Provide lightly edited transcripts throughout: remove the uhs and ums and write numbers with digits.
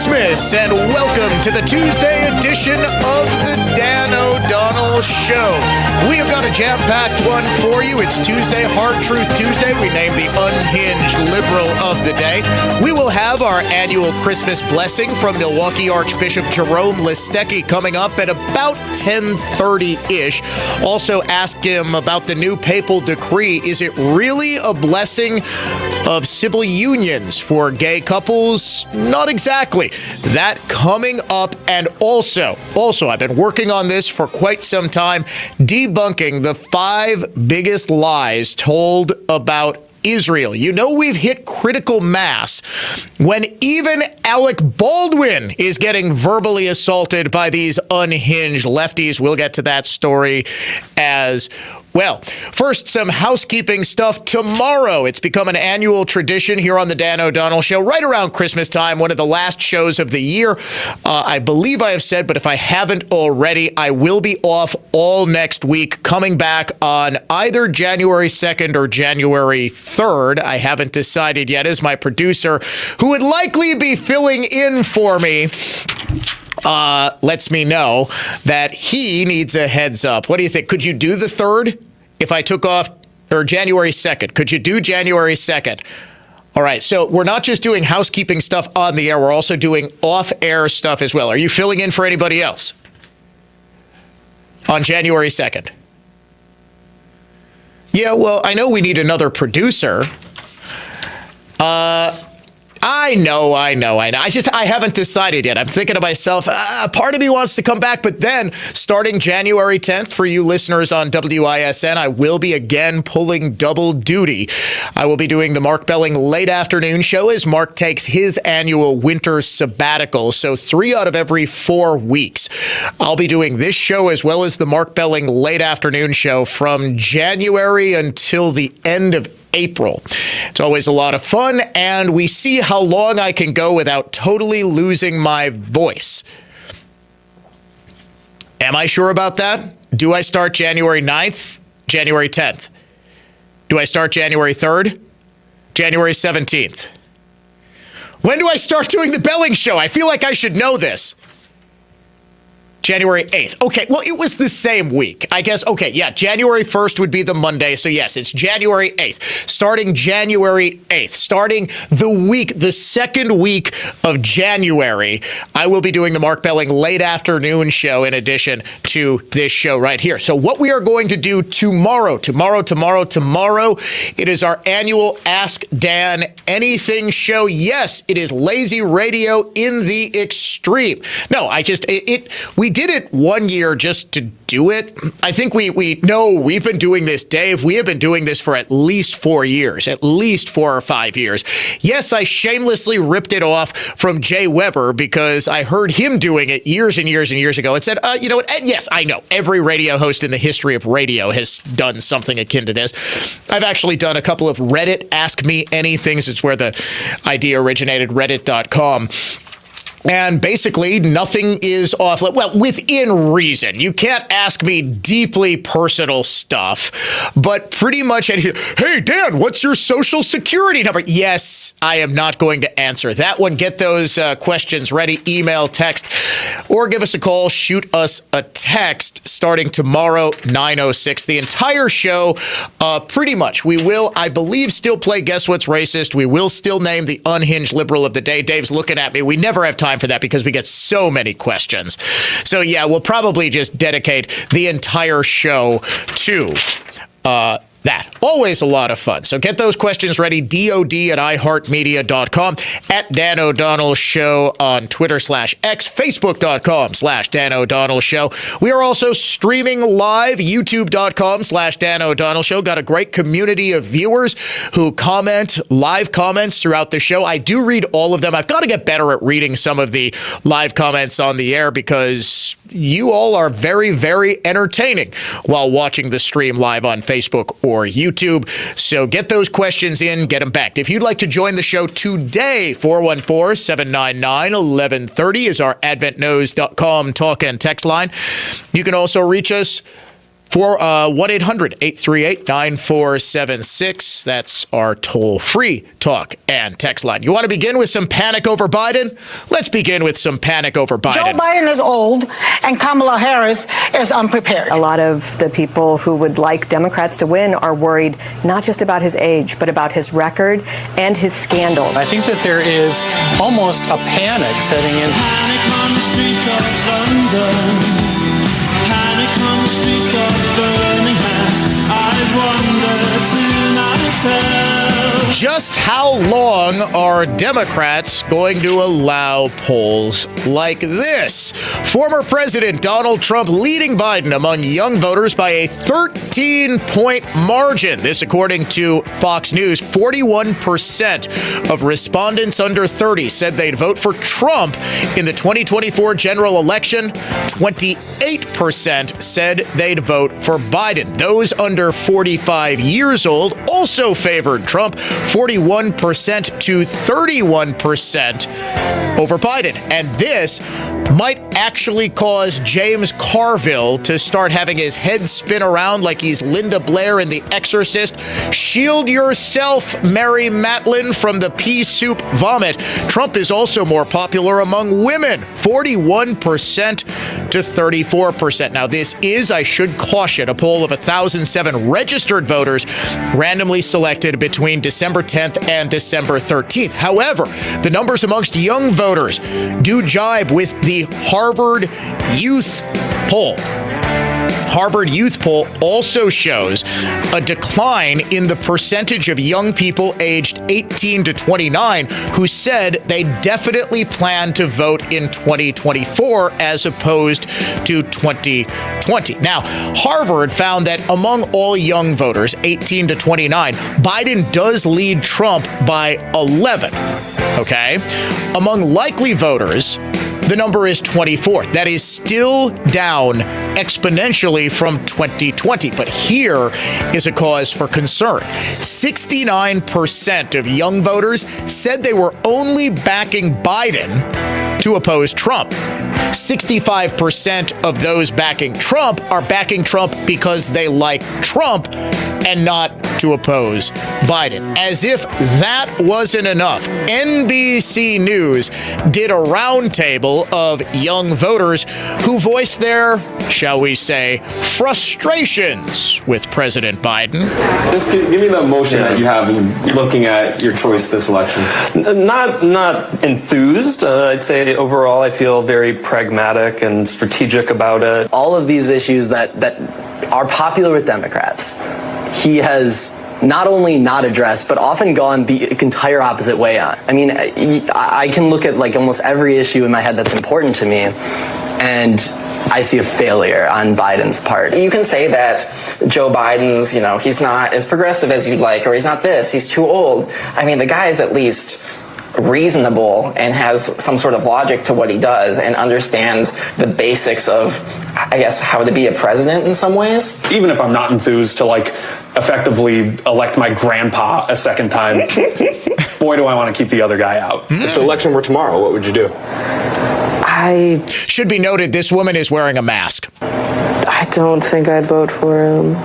Christmas, and welcome to the Tuesday edition of the Dan O'Donnell Show. We have got a jam-packed one for you. It's Tuesday, Hard Truth Tuesday. We named the unhinged liberal of the day. We will have our annual Christmas blessing from Milwaukee Archbishop Jerome Listecki coming up at about 10:30-ish. Also ask him about the new papal decree. Is it really a blessing of civil unions for gay couples? Not exactly. That coming up. And also, I've been working on this for quite some time, debunking the 5 biggest lies told about Israel. You know, we've hit critical mass when even Alec Baldwin is getting verbally assaulted by these unhinged lefties. We'll get to that story as well. First, some housekeeping stuff. Tomorrow, it's become an annual tradition here on the Dan O'Donnell Show, right around Christmas time, one of the last shows of the year. I believe I have said, but if I haven't already, I will be off all next week, coming back on either January 2nd or January 3rd. I haven't decided yet, as my producer, who would likely be filling in for me, lets me know that he needs a heads up. What do you think? Could you do the 3rd if I took off, or January 2nd? Could you do January 2nd? All right, so we're not just doing housekeeping stuff on the air. We're also doing off-air stuff as well. Are you filling in for anybody else on January 2nd? Yeah, well, I know we need another producer. I know. I haven't decided yet. I'm thinking to myself, part of me wants to come back, but then starting January 10th, for you listeners on WISN, I will be again pulling double duty. I will be doing the Mark Belling late afternoon show as Mark takes his annual winter sabbatical. So 3 out of every 4 weeks, I'll be doing this show as well as the Mark Belling late afternoon show from January until the end of April. It's always a lot of fun, and we see how long I can go without totally losing my voice. Am I sure about that? Do I start January 9th? January 10th? Do I start January 3rd? January 17th? When do I start doing the Belling show? I feel like I should know this. January 8th. Okay, well, it was the same week. I guess, okay, yeah, January 1st would be the Monday. So, yes, it's January 8th. Starting January 8th, starting the second week of January, I will be doing the Mark Belling late afternoon show in addition to this show right here. So what we are going to do tomorrow, it is our annual Ask Dan Anything show. Yes, it is lazy radio in the extreme. No, we did it one year just to do it. I think we've been doing this, Dave. We have been doing this for at least 4 years, at least 4 or 5 years. Yes, I shamelessly ripped it off from Jay Weber because I heard him doing it years and years and years ago and said, you know what? And yes, I know every radio host in the history of radio has done something akin to this. I've actually done a couple of Reddit Ask Me Anythings. It's where the idea originated, reddit.com. And basically, nothing is off. Well, within reason. You can't ask me deeply personal stuff, but pretty much anything. Hey, Dan, what's your social security number? Yes, I am not going to answer that one. Get those questions ready. Email, text, or give us a call. Shoot us a text starting tomorrow, 9:06. The entire show, pretty much. We will, I believe, still play Guess What's Racist. We will still name the unhinged liberal of the day. Dave's looking at me. We never have time for that because we get so many questions. So yeah, we'll probably just dedicate the entire show to that. Always a lot of fun. So get those questions ready. DOD@iHeartMedia.com, at Dan O'Donnell Show on Twitter/X, Facebook.com/Dan O'Donnell Show. We are also streaming live, YouTube.com/Dan O'Donnell Show. Got a great community of viewers who comment, live comments throughout the show. I do read all of them. I've got to get better at reading some of the live comments on the air because you all are very, very entertaining while watching the stream live on Facebook or YouTube. So get those questions in, get them back. If you'd like to join the show today, 414-799-1130 is our adventknows.com talk and text line. You can also reach us For 1-800-838-9476. That's our toll-free talk and text line. You want to begin with some panic over Biden? Let's begin with some panic over Biden. Joe Biden is old, and Kamala Harris is unprepared. A lot of the people who would like Democrats to win are worried not just about his age, but about his record and his scandals. I think that there is almost a panic setting in. Panic on the streets of London. Panic on the streets of Birmingham. I wonder to myself. Just how long are Democrats going to allow polls like this? Former President Donald Trump leading Biden among young voters by a 13-point margin. This according to Fox News. 41% of respondents under 30 said they'd vote for Trump in the 2024 general election. 28% said they'd vote for Biden. Those under 45 years old also favored Trump. 41% to 31% over Biden. And this might actually cause James Carville to start having his head spin around like he's Linda Blair in The Exorcist. Shield yourself, Mary Matlin, from the pea soup vomit. Trump is also more popular among women, 41% to 34%. Now, this is, I should caution, a poll of 1,007 registered voters randomly selected between December 10th and December 13th. However, the numbers amongst young voters do jibe with the Harvard Youth poll. Harvard Youth poll also shows a decline in the percentage of young people aged 18 to 29 who said they definitely plan to vote in 2024 as opposed to 2020. Now, Harvard found that among all young voters 18 to 29, Biden does lead Trump by 11. Okay? Among likely voters, the number is 24. That is still down exponentially from 2020. But here is a cause for concern. 69% of young voters said they were only backing Biden to oppose Trump. 65% of those backing Trump are backing Trump because they like Trump and not to oppose Biden. As if that wasn't enough, NBC News did a roundtable of young voters who voiced their, shall we say, frustrations with President Biden. Just give me the emotion that you have looking at your choice this election. Not enthused. I'd say overall I feel very pragmatic and strategic about it. All of these issues that are popular with Democrats, he has not only not addressed, but often gone the entire opposite way on. I mean, I can look at like almost every issue in my head that's important to me, and I see a failure on Biden's part. You can say that Joe Biden's, he's not as progressive as you'd like, or he's not this, he's too old. I mean, the guy is at least reasonable and has some sort of logic to what he does and understands the basics of, I guess, how to be a president in some ways. Even if I'm not enthused to effectively elect my grandpa a second time, boy, do I want to keep the other guy out. If the election were tomorrow, what would you do? Should be noted, this woman is wearing a mask. I don't think I'd vote for him.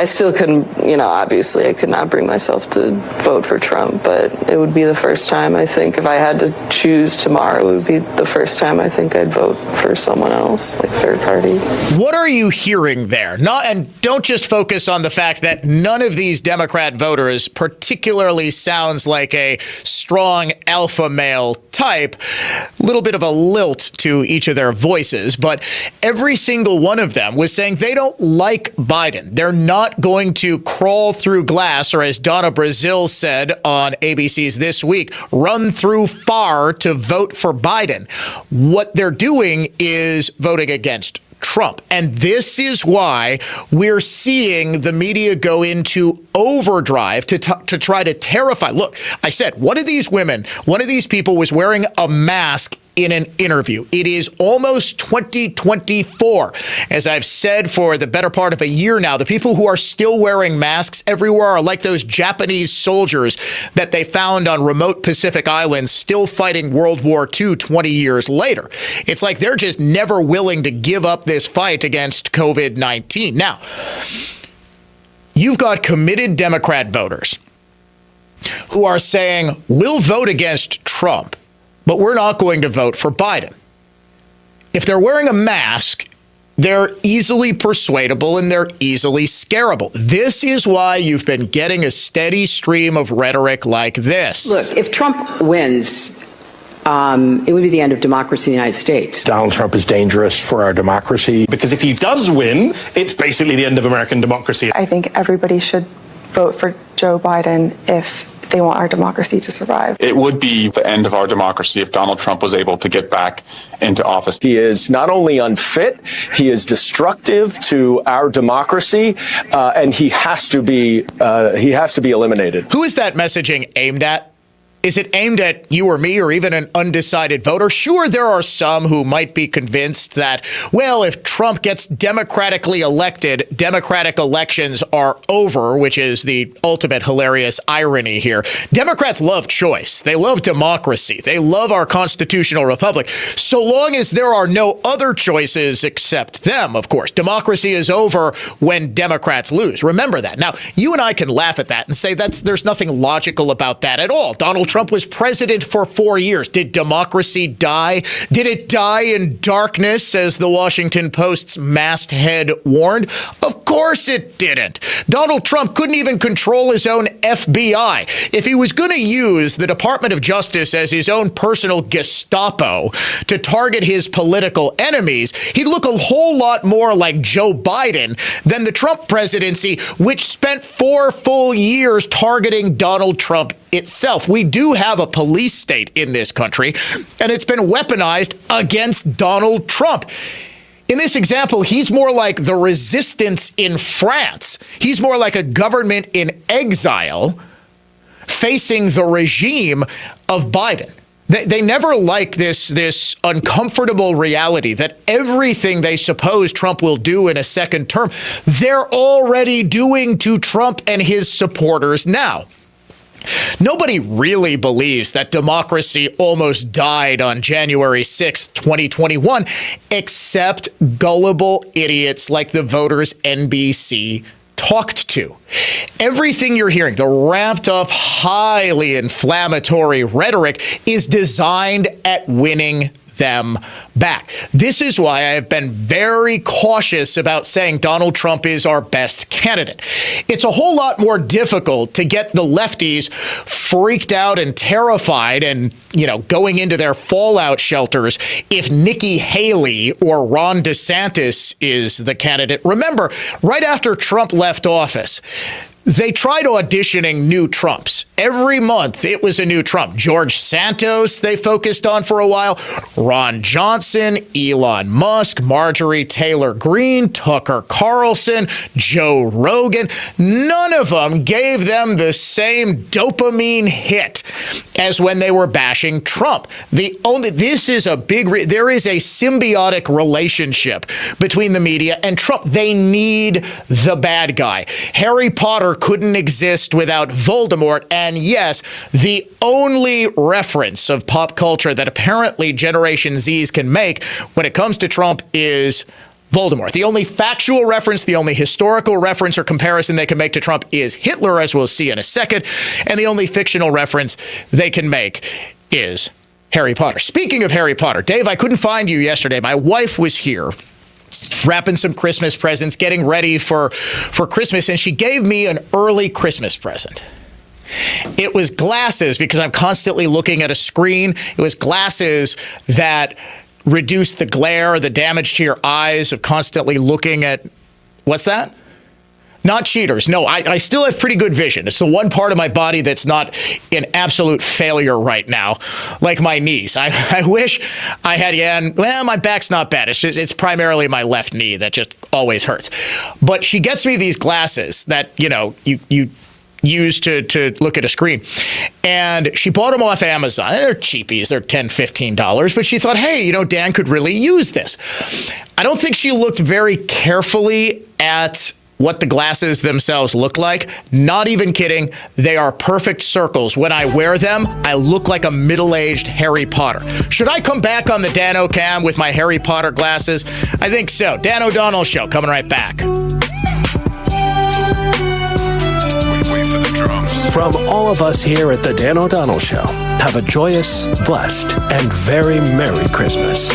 I still couldn't, obviously I could not bring myself to vote for Trump, but it would be the first time, I think, if I had to choose tomorrow, it would be the first time I think I'd vote for someone else, like third party. What are you hearing there? And don't just focus on the fact that none of these Democrat voters particularly sounds like a strong alpha male type. A little bit of a lilt to each of their voices, but every single one of them was saying they don't like Biden. They're not going to crawl through glass, or as Donna Brazile said on ABC's This Week, run through fire to vote for Biden. What they're doing is voting against Trump. And this is why we're seeing the media go into overdrive to try to terrify. Look, I said, one of these people was wearing a mask in an interview. It is almost 2024. As I've said for the better part of a year now, the people who are still wearing masks everywhere are like those Japanese soldiers that they found on remote Pacific islands still fighting World War II 20 years later. It's like they're just never willing to give up this fight against COVID-19. Now, you've got committed Democrat voters who are saying, we'll vote against Trump, but we're not going to vote for Biden. If they're wearing a mask, they're easily persuadable and they're easily scarable. This is why you've been getting a steady stream of rhetoric like this. Look, if Trump wins, it would be the end of democracy in the United States. Donald Trump is dangerous for our democracy. Because if he does win, it's basically the end of American democracy. I think everybody should vote for Joe Biden if they want our democracy to survive. It would be the end of our democracy if Donald Trump was able to get back into office. He is not only unfit, he is destructive to our democracy, and he has to be eliminated. Who is that messaging aimed at? Is it aimed at you or me or even an undecided voter? Sure, there are some who might be convinced that, well, if Trump gets democratically elected, democratic elections are over, which is the ultimate hilarious irony here. Democrats love choice. They love democracy. They love our constitutional republic, so long as there are no other choices except them, of course. Democracy is over when Democrats lose. Remember that. Now, you and I can laugh at that and say there's nothing logical about that at all. Donald Trump was president for 4 years. Did democracy die? Did it die in darkness, as the Washington Post's masthead warned? Of course it didn't. Donald Trump couldn't even control his own FBI. If he was going to use the Department of Justice as his own personal Gestapo to target his political enemies, he'd look a whole lot more like Joe Biden than the Trump presidency, which spent 4 full years targeting Donald Trump itself. We do have a police state in this country, and it's been weaponized against Donald Trump. In this example, he's more like the resistance in France. He's more like a government in exile facing the regime of Biden. They never like this uncomfortable reality that everything they suppose Trump will do in a second term, they're already doing to Trump and his supporters now. Nobody really believes that democracy almost died on January 6th, 2021, except gullible idiots like the voters NBC talked to. Everything you're hearing, the ramped up, highly inflammatory rhetoric, is designed at winning them back. This is why I have been very cautious about saying Donald Trump is our best candidate. It's a whole lot more difficult to get the lefties freaked out and terrified and, going into their fallout shelters if Nikki Haley or Ron DeSantis is the candidate. Remember, right after Trump left office, they tried auditioning new Trumps. Every month, it was a new Trump. George Santos, they focused on for a while. Ron Johnson, Elon Musk, Marjorie Taylor Greene, Tucker Carlson, Joe Rogan. None of them gave them the same dopamine hit as when they were bashing Trump. This is a there is a symbiotic relationship between the media and Trump. They need the bad guy. Harry Potter couldn't exist without Voldemort. And yes, the only reference of pop culture that apparently Generation Zs can make when it comes to Trump is Voldemort. The only factual reference, the only historical reference or comparison they can make to Trump is Hitler, as we'll see in a second. And the only fictional reference they can make is Harry Potter. Speaking of Harry Potter, Dave, I couldn't find you yesterday. My wife was here wrapping some Christmas presents, getting ready for Christmas, and she gave me an early Christmas present. It was glasses, because I'm constantly looking at a screen. It was glasses that reduce the glare, the damage to your eyes of constantly looking at, what's that? Not cheaters. No, I still have pretty good vision. It's the one part of my body that's not in absolute failure right now, like my knees. I wish I had, my back's not bad. It's primarily my left knee that just always hurts. But she gets me these glasses that, you use to look at a screen. And she bought them off Amazon. They're cheapies. They're $10, $15. But she thought, hey, Dan could really use this. I don't think she looked very carefully at what the glasses themselves look like. Not even kidding. They are perfect circles. When I wear them, I look like a middle-aged Harry Potter. Should I come back on the Dan O'Cam with my Harry Potter glasses? I think so. Dan O'Donnell Show, coming right back. From all of us here at the Dan O'Donnell Show, have a joyous, blessed, and very Merry Christmas.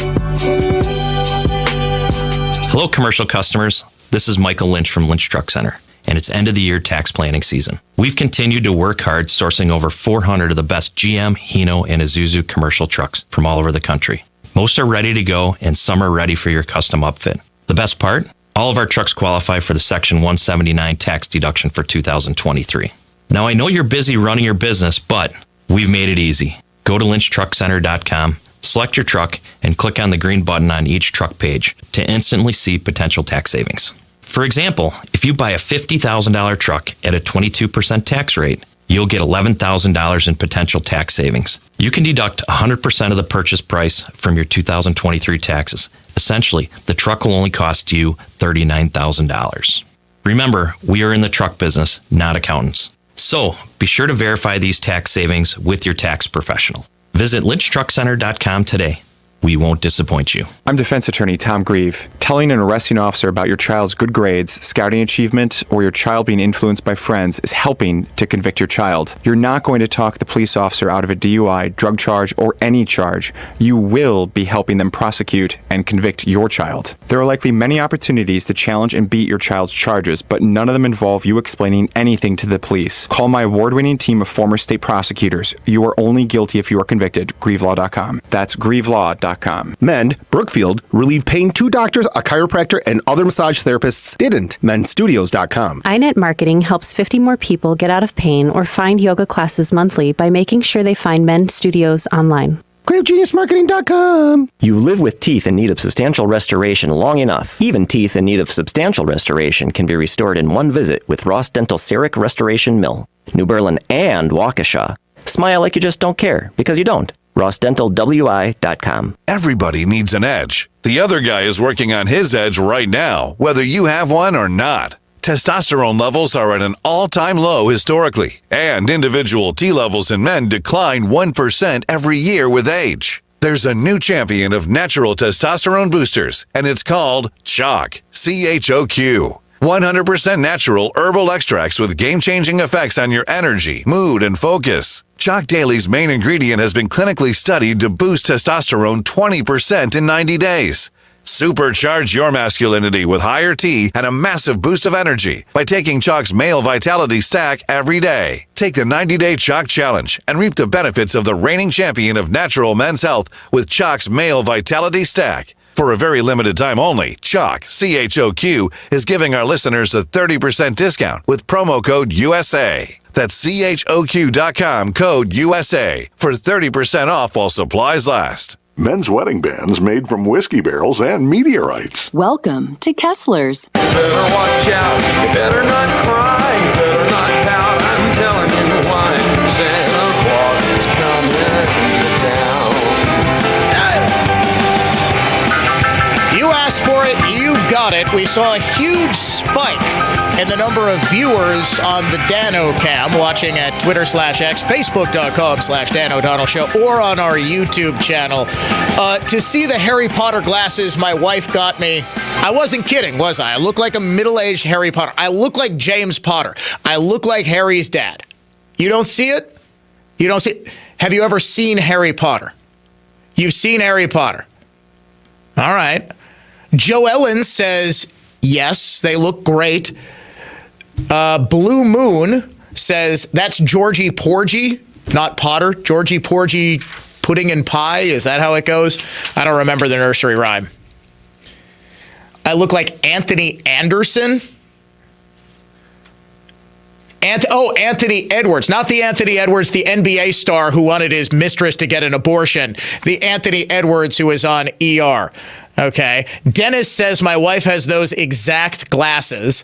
Hello, commercial customers. This is Michael Lynch from Lynch Truck Center, and it's end of the year tax planning season. We've continued to work hard sourcing over 400 of the best GM, Hino, and Isuzu commercial trucks from all over the country. Most are ready to go, and some are ready for your custom upfit. The best part? All of our trucks qualify for the Section 179 tax deduction for 2023. Now, I know you're busy running your business, but we've made it easy. Go to lynchtruckcenter.com, select your truck, and click on the green button on each truck page to instantly see potential tax savings. For example, if you buy a $50,000 truck at a 22% tax rate, you'll get $11,000 in potential tax savings. You can deduct 100% of the purchase price from your 2023 taxes. Essentially, the truck will only cost you $39,000. Remember, we are in the truck business, not accountants. So, be sure to verify these tax savings with your tax professional. Visit lynchtruckcenter.com today. We won't disappoint you. I'm defense attorney Tom Grieve. Telling an arresting officer about your child's good grades, scouting achievement, or your child being influenced by friends is helping to convict your child. You're not going to talk the police officer out of a DUI, drug charge, or any charge. You will be helping them prosecute and convict your child. There are likely many opportunities to challenge and beat your child's charges, but none of them involve you explaining anything to the police. Call my award-winning team of former state prosecutors. You are only guilty if you are convicted. GrieveLaw.com. That's GrieveLaw.com. Mend, Brookfield, relieved pain 2 doctors, a chiropractor, and other massage therapists didn't. MendStudios.com. iNet Marketing helps 50 more people get out of pain or find yoga classes monthly by making sure they find Mend Studios online. CreativeGeniusMarketing.com. You live with teeth in need of substantial restoration long enough. Even teeth in need of substantial restoration can be restored in one visit with Ross Dental Ceric Restoration Mill, New Berlin, and Waukesha. Smile like you just don't care, because you don't. RossDentalWI.com. Everybody needs an edge. The other guy is working on his edge right now, whether you have one or not. Testosterone levels are at an all-time low historically, and individual T levels in men decline 1% every year with age. There's a new champion of natural testosterone boosters, and it's called CHOQ, C-H-O-Q. 100% natural herbal extracts with game-changing effects on your energy, mood, and focus. CHOQ Daily's main ingredient has been clinically studied to boost testosterone 20% in 90 days. Supercharge your masculinity with higher T and a massive boost of energy by taking CHOQ's Male Vitality Stack every day. Take the 90-day CHOQ Challenge and reap the benefits of the reigning champion of natural men's health with CHOQ's Male Vitality Stack. For a very limited time only, CHOQ, C-H-O-Q, is giving our listeners a 30% discount with promo code USA. That's CHOQ.com, code USA, for 30% off while supplies last. Men's wedding bands made from whiskey barrels and meteorites. Welcome to Kessler's. You better watch out, you better not cry, you better not pout, I'm telling you why. Santa Claus is coming to town. You asked for it, you got it. We saw a huge spike in the number of viewers on the Dan O'Cam watching at Twitter/X, Facebook.com/Dan O'Donnell Show, or on our YouTube channel. To see the Harry Potter glasses my wife got me, I wasn't kidding, was I? I look like a middle-aged Harry Potter. I look like James Potter. I look like Harry's dad. You don't see it? You don't see it? Have you ever seen Harry Potter? You've seen Harry Potter. All right. Joe Ellen says, yes, they look great. Blue Moon says, that's Georgie Porgy, not Potter. Georgie Porgy pudding and pie. Is that how it goes? I don't remember the nursery rhyme. I look like Anthony Anderson. Anthony Edwards, not the Anthony Edwards, the NBA star who wanted his mistress to get an abortion. The Anthony Edwards who is on ER. Okay. Dennis says my wife has those exact glasses.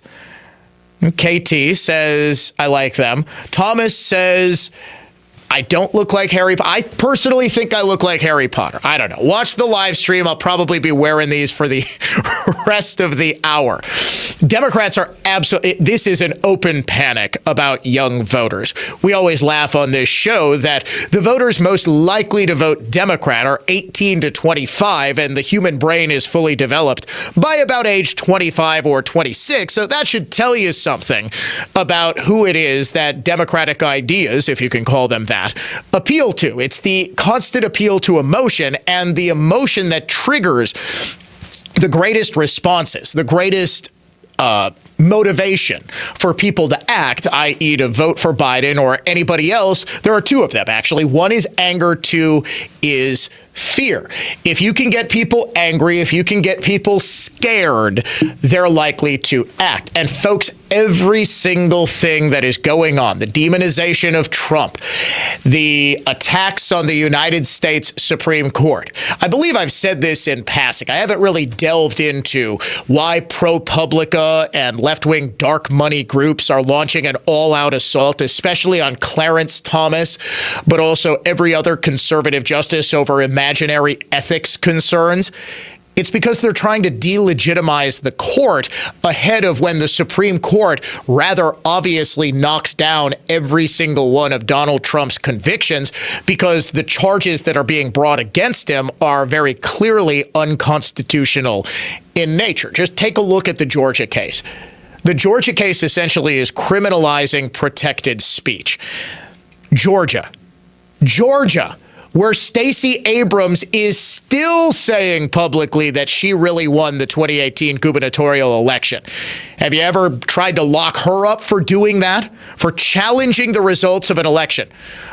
KT says, I like them. Thomas says, I don't look like Harry Potter. I personally think I look like Harry Potter. I don't know. Watch the live stream. I'll probably be wearing these for the rest of the hour. Democrats are absolutely, this is an open panic about young voters. We always laugh on this show that the voters most likely to vote Democrat are 18 to 25, and the human brain is fully developed by about age 25 or 26. So that should tell you something about who it is that Democratic ideas, if you can call them that, appeal to. It's the constant appeal to emotion, and the emotion that triggers the greatest responses, the greatest motivation for people to act, i.e. to vote for Biden or anybody else. There are two of them, actually. One is anger, two is fear. If you can get people angry, if you can get people scared, they're likely to act. And folks, every single thing that is going on, the demonization of Trump, the attacks on the United States Supreme Court. I believe I've said this in passing. I haven't really delved into why ProPublica and left-wing dark money groups are launching an all-out assault, especially on Clarence Thomas, but also every other conservative justice over imaginary ethics concerns. It's because they're trying to delegitimize the court ahead of when the Supreme Court rather obviously knocks down every single one of Donald Trump's convictions, because the charges that are being brought against him are very clearly unconstitutional in nature. Just take a look at the Georgia case. The Georgia case essentially is criminalizing protected speech. Georgia, where Stacey Abrams is still saying publicly that she really won the 2018 gubernatorial election. Have you ever tried to lock her up for doing that? For challenging the results of an election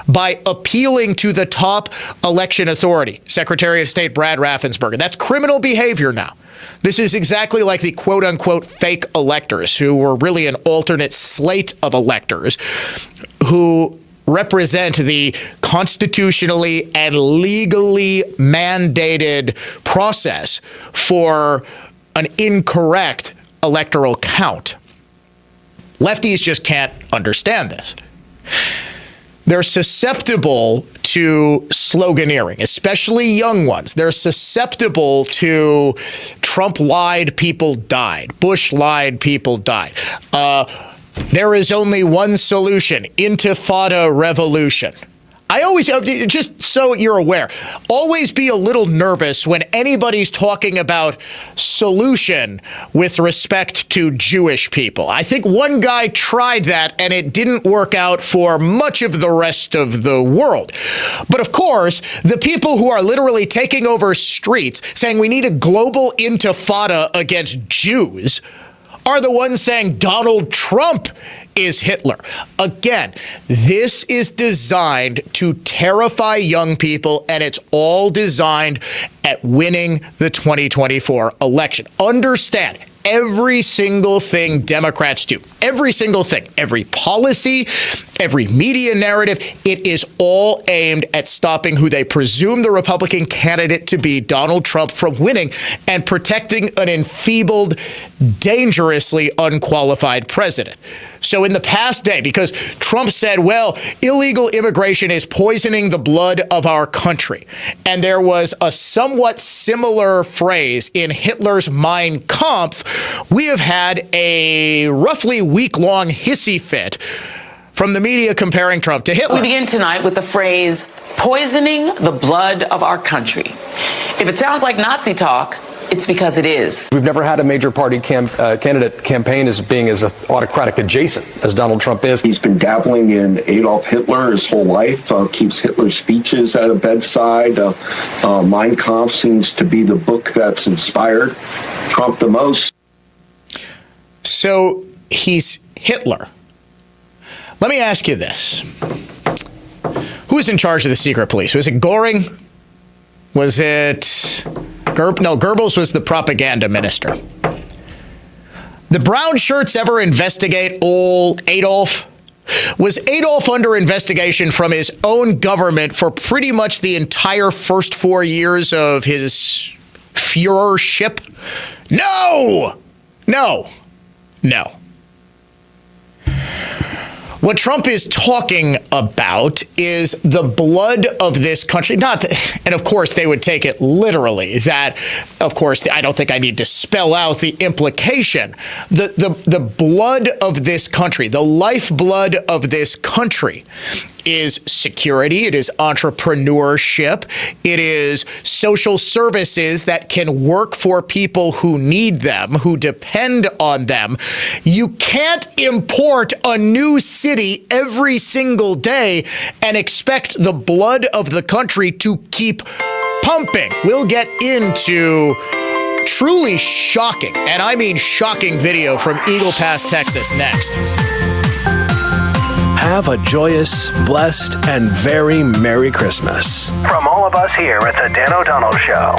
by appealing to the top election authority, Secretary of State Brad Raffensperger. That's criminal behavior now. This is exactly like the quote-unquote fake electors, who were really an alternate slate of electors who represent the constitutionally and legally mandated process for an incorrect electoral count. Lefties just can't understand this. They're susceptible to sloganeering, especially young ones. They're susceptible to Trump lied, people died. Bush lied, people died. There is only one solution: intifada revolution. I always, just so you're aware, always be a little nervous when anybody's talking about solution with respect to Jewish people. I think one guy tried that and it didn't work out for much of the rest of the world. But of course, the people who are literally taking over streets saying we need a global intifada against Jews are the ones saying Donald Trump is Hitler. Again, this is designed to terrify young people, and it's all designed at winning the 2024 election. Understand, every single thing Democrats do, every single thing, every policy, every media narrative, it is all aimed at stopping who they presume the Republican candidate to be, Donald Trump, from winning and protecting an enfeebled, dangerously unqualified president. So in the past day, because Trump said, well, illegal immigration is poisoning the blood of our country, and there was a somewhat similar phrase in Hitler's Mein Kampf, we have had a roughly week-long hissy fit from the media comparing Trump to Hitler. We begin tonight with the phrase, poisoning the blood of our country. If it sounds like Nazi talk, it's because it is. We've never had a major party candidate campaign as being as autocratic adjacent as Donald Trump is. He's been dabbling in Adolf Hitler his whole life, keeps Hitler's speeches at a bedside. Mein Kampf seems to be the book that's inspired Trump the most. So he's Hitler. Let me ask you this. Who was in charge of the secret police? Was it Goring? Was it No, Goebbels was the propaganda minister. The brown shirts ever investigate old Adolf? Was Adolf under investigation from his own government for pretty much the entire first 4 years of his Führership? No! What Trump is talking about is the blood of this country. And of course, they would take it literally. That, of course, I don't think I need to spell out the implication. The blood of this country, the lifeblood of this country, is security, it is entrepreneurship, it is social services that can work for people who need them, who depend on them. You can't import a new city every single day and expect the blood of the country to keep pumping. We'll get into truly shocking, and I mean shocking, video from Eagle Pass, Texas next. Have a joyous, blessed, and very Merry Christmas. From all of us here at the Dan O'Donnell Show.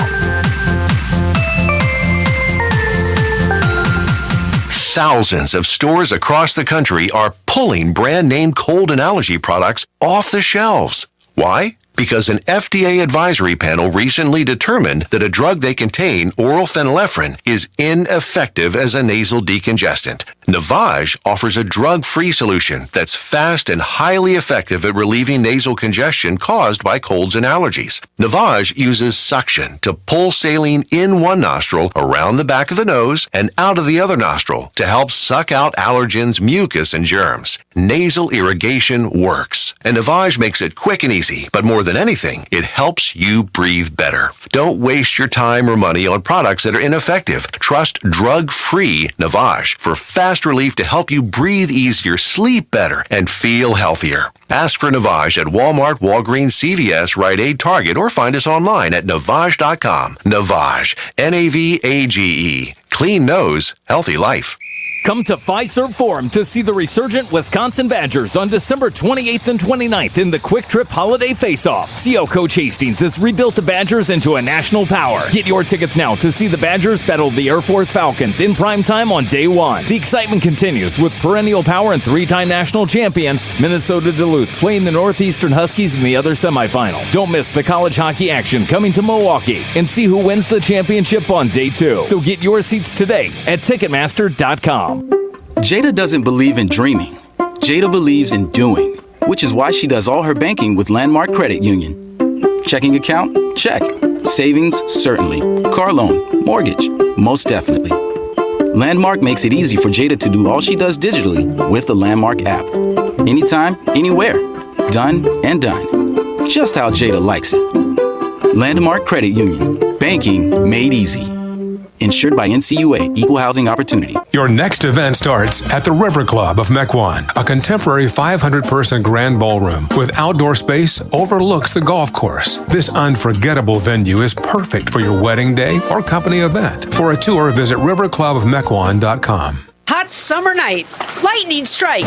Thousands of stores across the country are pulling brand name cold and allergy products off the shelves. Why? Because an FDA advisory panel recently determined that a drug they contain, oral phenylephrine, is ineffective as a nasal decongestant. Navage offers a drug-free solution that's fast and highly effective at relieving nasal congestion caused by colds and allergies. Navage uses suction to pull saline in one nostril, around the back of the nose, and out of the other nostril to help suck out allergens, mucus, and germs. Nasal irrigation works, and Navage makes it quick and easy, but more than anything, it helps you breathe better. Don't waste your time or money on products that are ineffective. Trust drug-free Navage for fast relief to help you breathe easier, sleep better, and feel healthier. Ask for Navage at Walmart, Walgreens, CVS, Rite Aid, Target, or find us online at Navage.com. Navage, Navage. Clean nose, healthy life. Come to Fiserv Forum to see the resurgent Wisconsin Badgers on December 28th and 29th in the Quick Trip Holiday Face-Off. See how Coach Hastings has rebuilt the Badgers into a national power. Get your tickets now to see the Badgers battle the Air Force Falcons in prime time on day one. The excitement continues with perennial power and three-time national champion Minnesota Duluth playing the Northeastern Huskies in the other semifinal. Don't miss the college hockey action coming to Milwaukee and see who wins the championship on day two. So get your seats today at Ticketmaster.com. Jada doesn't believe in dreaming. Jada believes in doing, which is why she does all her banking with Landmark Credit Union. Checking account? Check. Savings? Certainly. Car loan? Mortgage? Most definitely. Landmark makes it easy for Jada to do all she does digitally with the Landmark app. Anytime, anywhere. Done and done. Just how Jada likes it. Landmark Credit Union. Banking made easy. Insured by NCUA, Equal Housing Opportunity. Your next event starts at the River Club of Mequon. A contemporary 500-person grand ballroom with outdoor space overlooks the golf course. This unforgettable venue is perfect for your wedding day or company event. For a tour, visit riverclubofmequon.com. Hot summer night, lightning strike.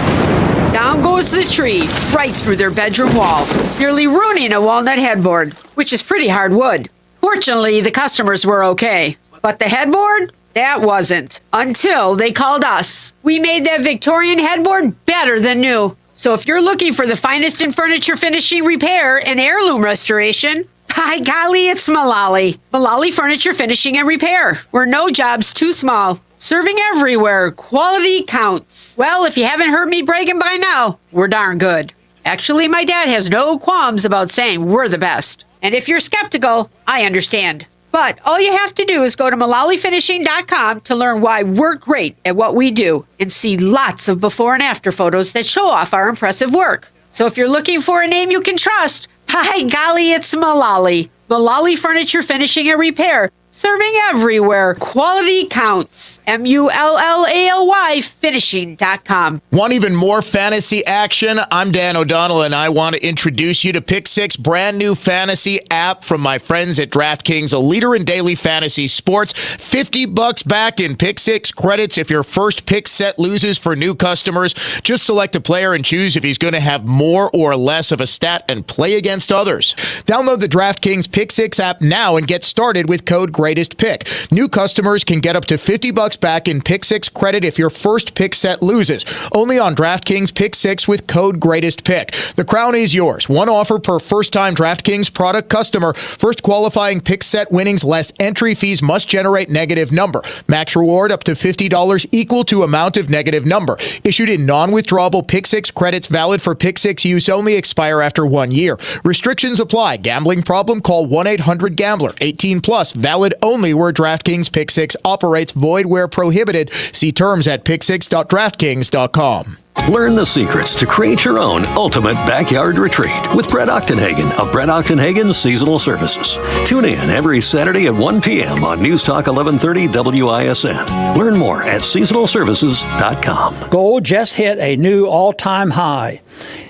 Down goes the tree, right through their bedroom wall, nearly ruining a walnut headboard, which is pretty hard wood. Fortunately, the customers were okay. But the headboard? That wasn't. Until they called us. We made that Victorian headboard better than new. So if you're looking for the finest in furniture finishing, repair, and heirloom restoration, by golly, it's Mullally. Mullally Furniture Finishing and Repair. We're no job's too small. Serving everywhere. Quality counts. Well, if you haven't heard me bragging by now, we're darn good. Actually, my dad has no qualms about saying we're the best. And if you're skeptical, I understand. But all you have to do is go to MullallyFinishing.com to learn why we're great at what we do and see lots of before and after photos that show off our impressive work. So if you're looking for a name you can trust, by golly, it's Mullally. Mullally Furniture Finishing and Repair. Serving everywhere. Quality counts. MULLALY finishing.com. Want even more fantasy action? I'm Dan O'Donnell, and I want to introduce you to Pick Six, brand new fantasy app from my friends at DraftKings, a leader in daily fantasy sports. $50 back in Pick Six credits if your first pick set loses for new customers. Just select a player and choose if he's going to have more or less of a stat and play against others. Download the DraftKings Pick Six app now and get started with code GREAT greatest pick. New customers can get up to $50 back in Pick 6 credit if your first pick set loses. Only on DraftKings Pick 6 with code Greatest Pick. The crown is yours. One offer per first-time DraftKings product customer. First qualifying pick set winnings less entry fees must generate negative number. Max reward up to $50 equal to amount of negative number. Issued in non-withdrawable Pick 6 credits valid for Pick 6 use only, expire after 1 year. Restrictions apply. Gambling problem? Call 1-800-GAMBLER. 18 plus. Valid only where DraftKings Pick 6 operates. Void where prohibited. See terms at pick6.draftkings.com. Learn the secrets to create your own ultimate backyard retreat with Brett Ochtenhagen of Brett Ochtenhagen Seasonal Services. Tune in every Saturday at 1 p.m. on News Talk 1130 WISN. Learn more at seasonalservices.com. Gold just hit a new all-time high,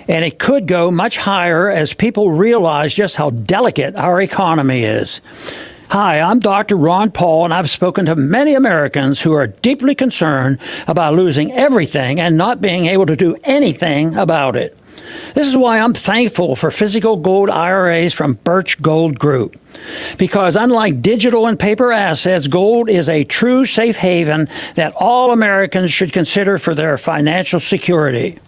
and it could go much higher as people realize just how delicate our economy is. Hi, I'm Dr. Ron Paul, and I've spoken to many Americans who are deeply concerned about losing everything and not being able to do anything about it. This is why I'm thankful for physical gold IRAs from Birch Gold Group. Because unlike digital and paper assets, gold is a true safe haven that all Americans should consider for their financial security.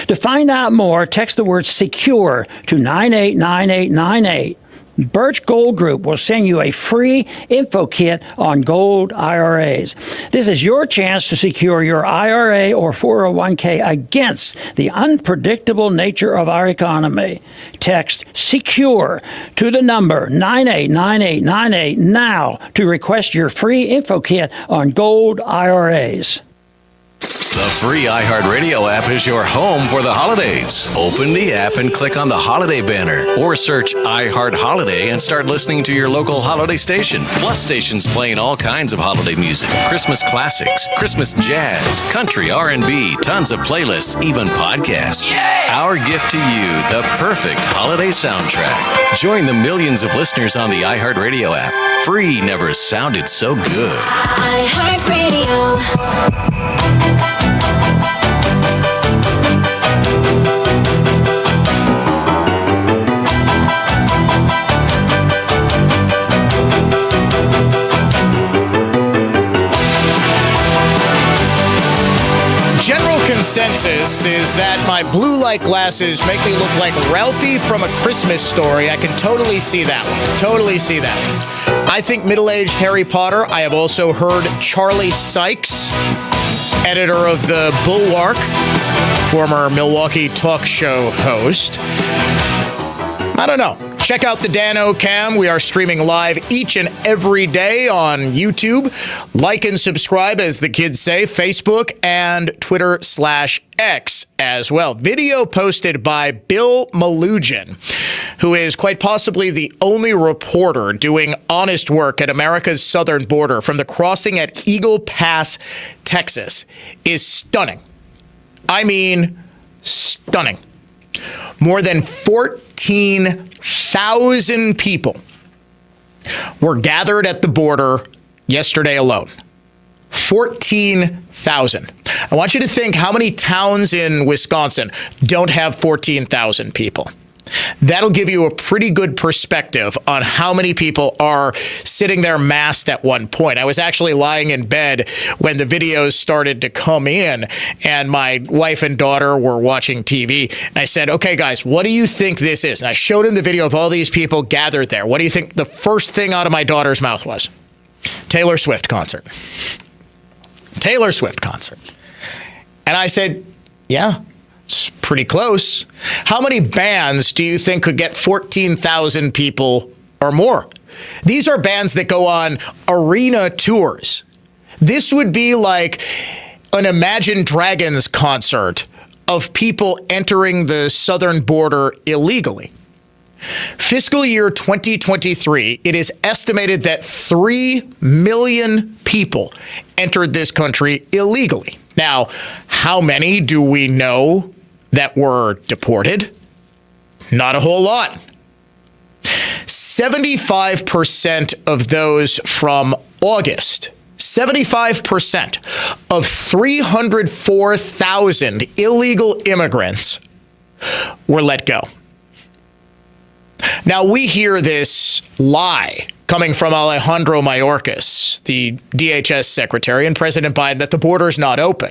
To find out more, text the word SECURE to 989898. Birch Gold Group will send you a free info kit on gold IRAs. This is your chance to secure your IRA or 401k against the unpredictable nature of our economy. Text SECURE to the number 989898 now to request your free info kit on gold IRAs. The free iHeartRadio app is your home for the holidays. Open the app and click on the holiday banner or search iHeart Holiday and start listening to your local holiday station. Plus stations playing all kinds of holiday music, Christmas classics, Christmas jazz, country, R&B, tons of playlists, even podcasts. Yay! Our gift to you, the perfect holiday soundtrack. Join the millions of listeners on the iHeartRadio app. Free never sounded so good. iHeartRadio. General consensus is that my blue light glasses make me look like Ralphie from A Christmas Story. I can totally see that one. Totally see that one. I think middle-aged Harry Potter. I have also heard Charlie Sykes, editor of the Bulwark, former Milwaukee talk show host. I don't know. Check out the Dano Cam. We are streaming live each and every day on YouTube. Like and subscribe, as the kids say, Facebook and Twitter/X as well. Video posted by Bill Malugin, who is quite possibly the only reporter doing honest work at America's southern border from the crossing at Eagle Pass, Texas, is stunning. I mean, stunning. More than 14,000 people were gathered at the border yesterday alone. 14,000. I want you to think how many towns in Wisconsin don't have 14,000 people. That'll give you a pretty good perspective on how many people are sitting there massed at one point. I was actually lying in bed when the videos started to come in, and my wife and daughter were watching TV. And I said, okay, guys, what do you think this is? And I showed him the video of all these people gathered there. What do you think the first thing out of my daughter's mouth was? Taylor Swift concert. Taylor Swift concert. And I said, yeah. It's pretty close. How many bands do you think could get 14,000 people or more? These are bands that go on arena tours. This would be like an Imagine Dragons concert of people entering the southern border illegally. Fiscal year 2023, it is estimated that 3 million people entered this country illegally. Now, how many do we know that were deported? Not a whole lot. 75% of those from August, 75% of 304,000 illegal immigrants were let go. Now, we hear this lie coming from Alejandro Mayorkas, the DHS secretary, and President Biden, that the border's not open.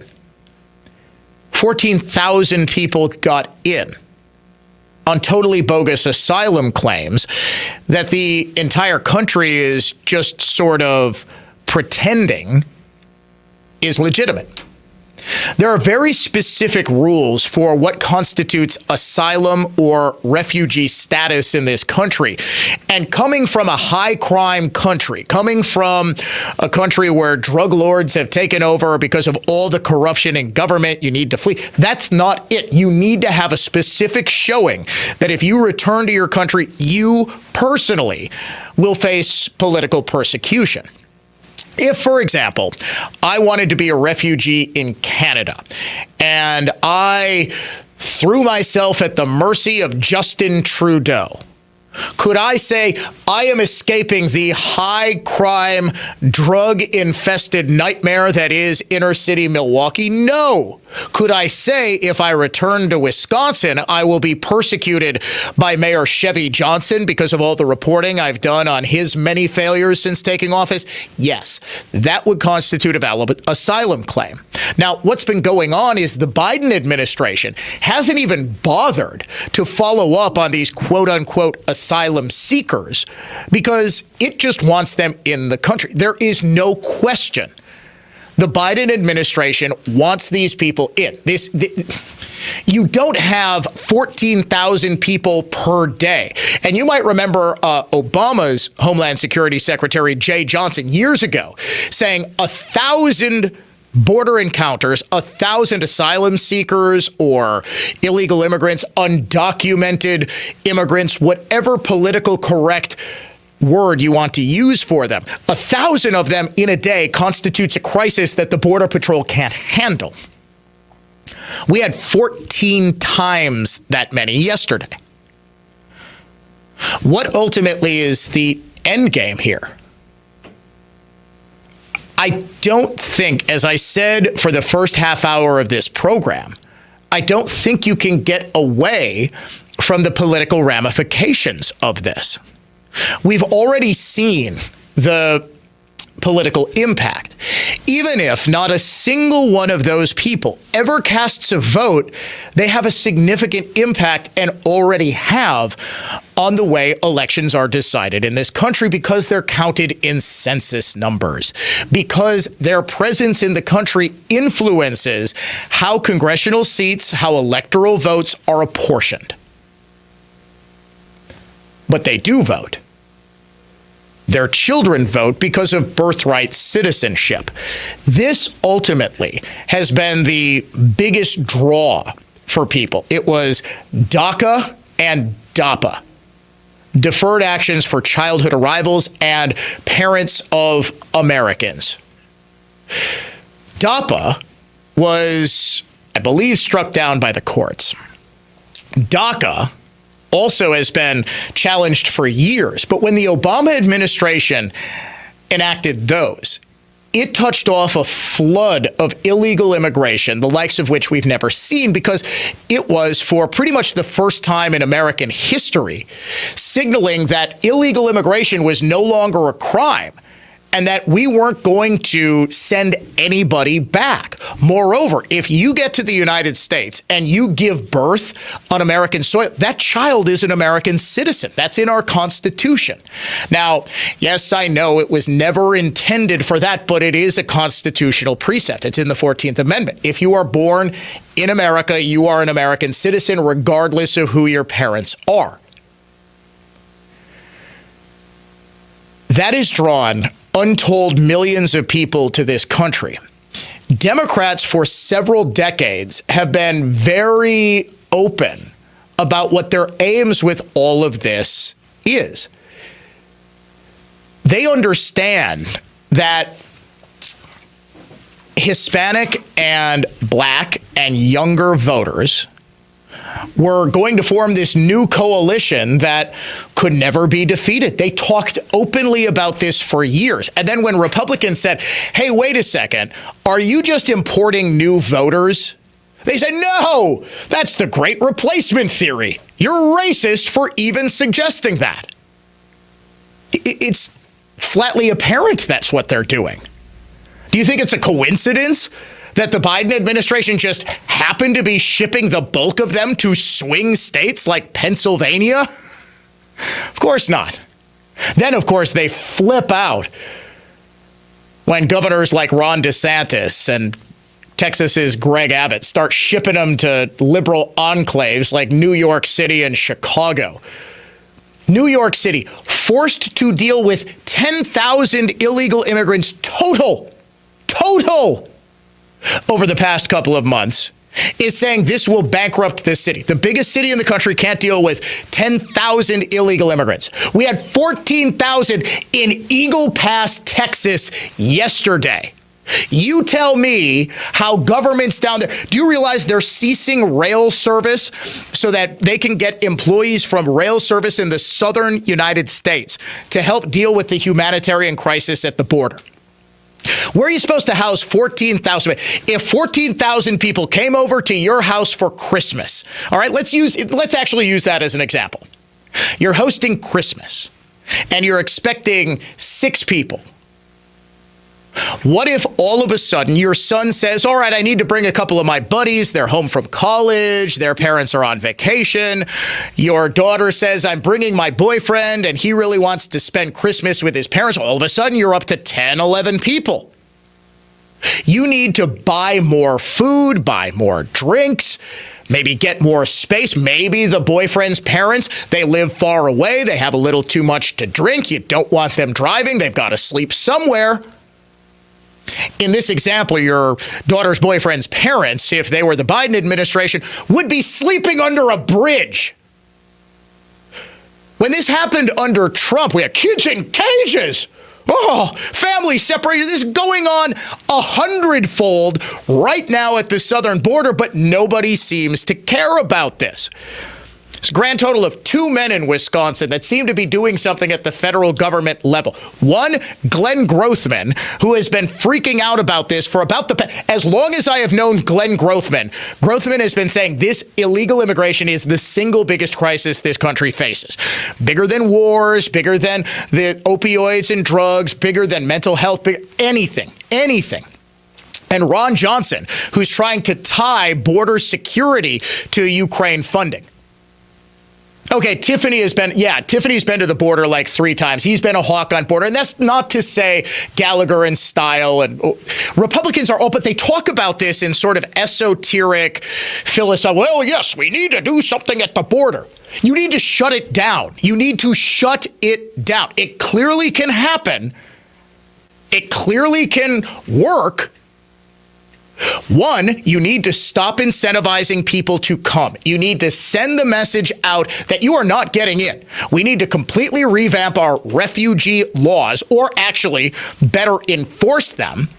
14,000 people got in on totally bogus asylum claims that the entire country is just sort of pretending is legitimate. There are very specific rules for what constitutes asylum or refugee status in this country. And coming from a high crime country, coming from a country where drug lords have taken over because of all the corruption in government, you need to flee. That's not it. You need to have a specific showing that if you return to your country, you personally will face political persecution. If, for example, I wanted to be a refugee in Canada and I threw myself at the mercy of Justin Trudeau, could I say I am escaping the high crime, drug infested nightmare that is inner city Milwaukee? No. Could I say if I return to Wisconsin, I will be persecuted by Mayor Chevy Johnson because of all the reporting I've done on his many failures since taking office? Yes, that would constitute a valid asylum claim. Now, what's been going on is the Biden administration hasn't even bothered to follow up on these quote unquote asylum seekers because it just wants them in the country. There is no question the Biden administration wants these people in. You don't have 14,000 people per day. And you might remember Obama's Homeland Security Secretary, Jay Johnson, years ago saying 1,000 border encounters, 1,000 asylum seekers or illegal immigrants, undocumented immigrants, whatever political correct word you want to use for them. 1,000 of them in a day constitutes a crisis that the Border Patrol can't handle. We had 14 times that many yesterday. What ultimately is the end game here? I don't think, as I said for the first half hour of this program, I don't think you can get away from the political ramifications of this. We've already seen the political impact. Even if not a single one of those people ever casts a vote, they have a significant impact and already have on the way elections are decided in this country because they're counted in census numbers, because their presence in the country influences how congressional seats, how electoral votes are apportioned. But they do vote. Their children vote because of birthright citizenship. This ultimately has been the biggest draw for people. It was DACA and DAPA, Deferred Actions for Childhood Arrivals and Parents of Americans. DAPA was, I believe, struck down by the courts. DACA also has been challenged for years. But when the Obama administration enacted those, it touched off a flood of illegal immigration, the likes of which we've never seen, because it was, for pretty much the first time in American history, signaling that illegal immigration was no longer a crime and that we weren't going to send anybody back. Moreover, if you get to the United States and you give birth on American soil, that child is an American citizen. That's in our Constitution. Now, yes, I know it was never intended for that, but it is a constitutional precept. It's in the 14th Amendment. If you are born in America, you are an American citizen, regardless of who your parents are. That is drawn untold millions of people to this country. Democrats for several decades have been very open about what their aims with all of this is. They understand that Hispanic and Black and younger voters were going to form this new coalition that could never be defeated. They talked openly about this for years. And then when Republicans said, hey, wait a second, are you just importing new voters? They said, no, that's the great replacement theory. You're racist for even suggesting that. It's flatly apparent that's what they're doing. Do you think it's a coincidence that the Biden administration just happened to be shipping the bulk of them to swing states like Pennsylvania? Of course not. Then, of course, they flip out when governors like Ron DeSantis and Texas's Greg Abbott start shipping them to liberal enclaves like New York City and Chicago. New York City, forced to deal with 10,000 illegal immigrants total, over the past couple of months, is saying this will bankrupt this city. The biggest city in the country can't deal with 10,000 illegal immigrants. We had 14,000 in Eagle Pass, Texas yesterday. You tell me how governments down there, do you realize they're ceasing rail service so that they can get employees from rail service in the southern United States to help deal with the humanitarian crisis at the border? Where are you supposed to house 14,000? If 14,000 people came over to your house for Christmas, all right, let's actually use that as an example. You're hosting Christmas and you're expecting 6 people. What if all of a sudden your son says, all right, I need to bring a couple of my buddies. They're home from college. Their parents are on vacation. Your daughter says, I'm bringing my boyfriend and he really wants to spend Christmas with his parents. All of a sudden you're up to 10, 11 people. You need to buy more food, buy more drinks, maybe get more space. Maybe the boyfriend's parents, they live far away. They have a little too much to drink. You don't want them driving. They've got to sleep somewhere. In this example, your daughter's boyfriend's parents, if they were the Biden administration, would be sleeping under a bridge. When this happened under Trump, we had kids in cages. Oh, family separated. This is going on 100-fold right now at the southern border, but nobody seems to care about this. It's a grand total of 2 men in Wisconsin that seem to be doing something at the federal government level. One, Glenn Grothman, who has been freaking out about this for as long as I have known Glenn Grothman. Grothman has been saying this illegal immigration is the single biggest crisis this country faces. Bigger than wars, bigger than the opioids and drugs, bigger than mental health, anything. And Ron Johnson, who's trying to tie border security to Ukraine funding. Okay, Tiffany's been to the border like 3 times. He's been a hawk on border. And that's not to say Gallagher and Style and Republicans are all, but they talk about this in sort of esoteric philosophy. Well, yes, we need to do something at the border. You need to shut it down. You need to shut it down. It clearly can happen. It clearly can work. One, you need to stop incentivizing people to come. You need to send the message out that you are not getting in. We need to completely revamp our refugee laws, or actually better enforce them.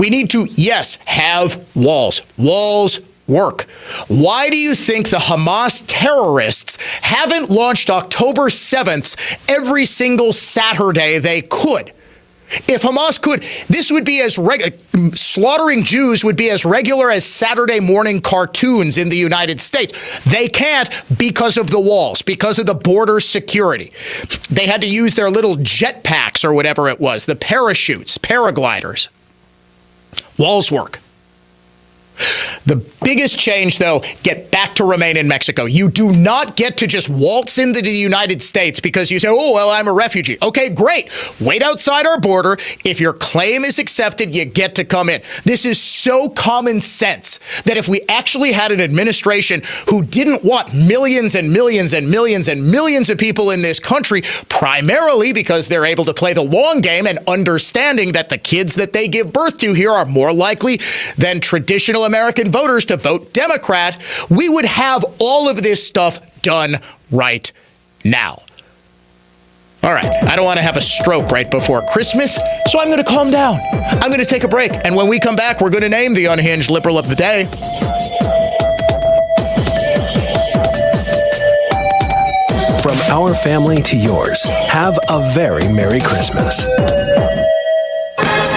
We need to, yes, have walls. Walls work. Why do you think the Hamas terrorists haven't launched October 7th every single Saturday they could? If Hamas could, this would be as slaughtering Jews would be as regular as Saturday morning cartoons in the United States. They can't because of the walls, because of the border security. They had to use their little jetpacks or whatever it was, the parachutes, paragliders. Walls work. The biggest change, though, get back to remain in Mexico. You do not get to just waltz into the United States because you say, oh, well, I'm a refugee. Okay, great. Wait outside our border. If your claim is accepted, you get to come in. This is so common sense that if we actually had an administration who didn't want millions and millions and millions and millions of people in this country, primarily because they're able to play the long game and understanding that the kids that they give birth to here are more likely than traditional American voters to vote Democrat, we would have all of this stuff done right now. All right, I don't want to have a stroke right before Christmas, so I'm going to calm down. I'm going to take a break, and when we come back, we're going to name the unhinged liberal of the day. From our family to yours, have a very Merry Christmas.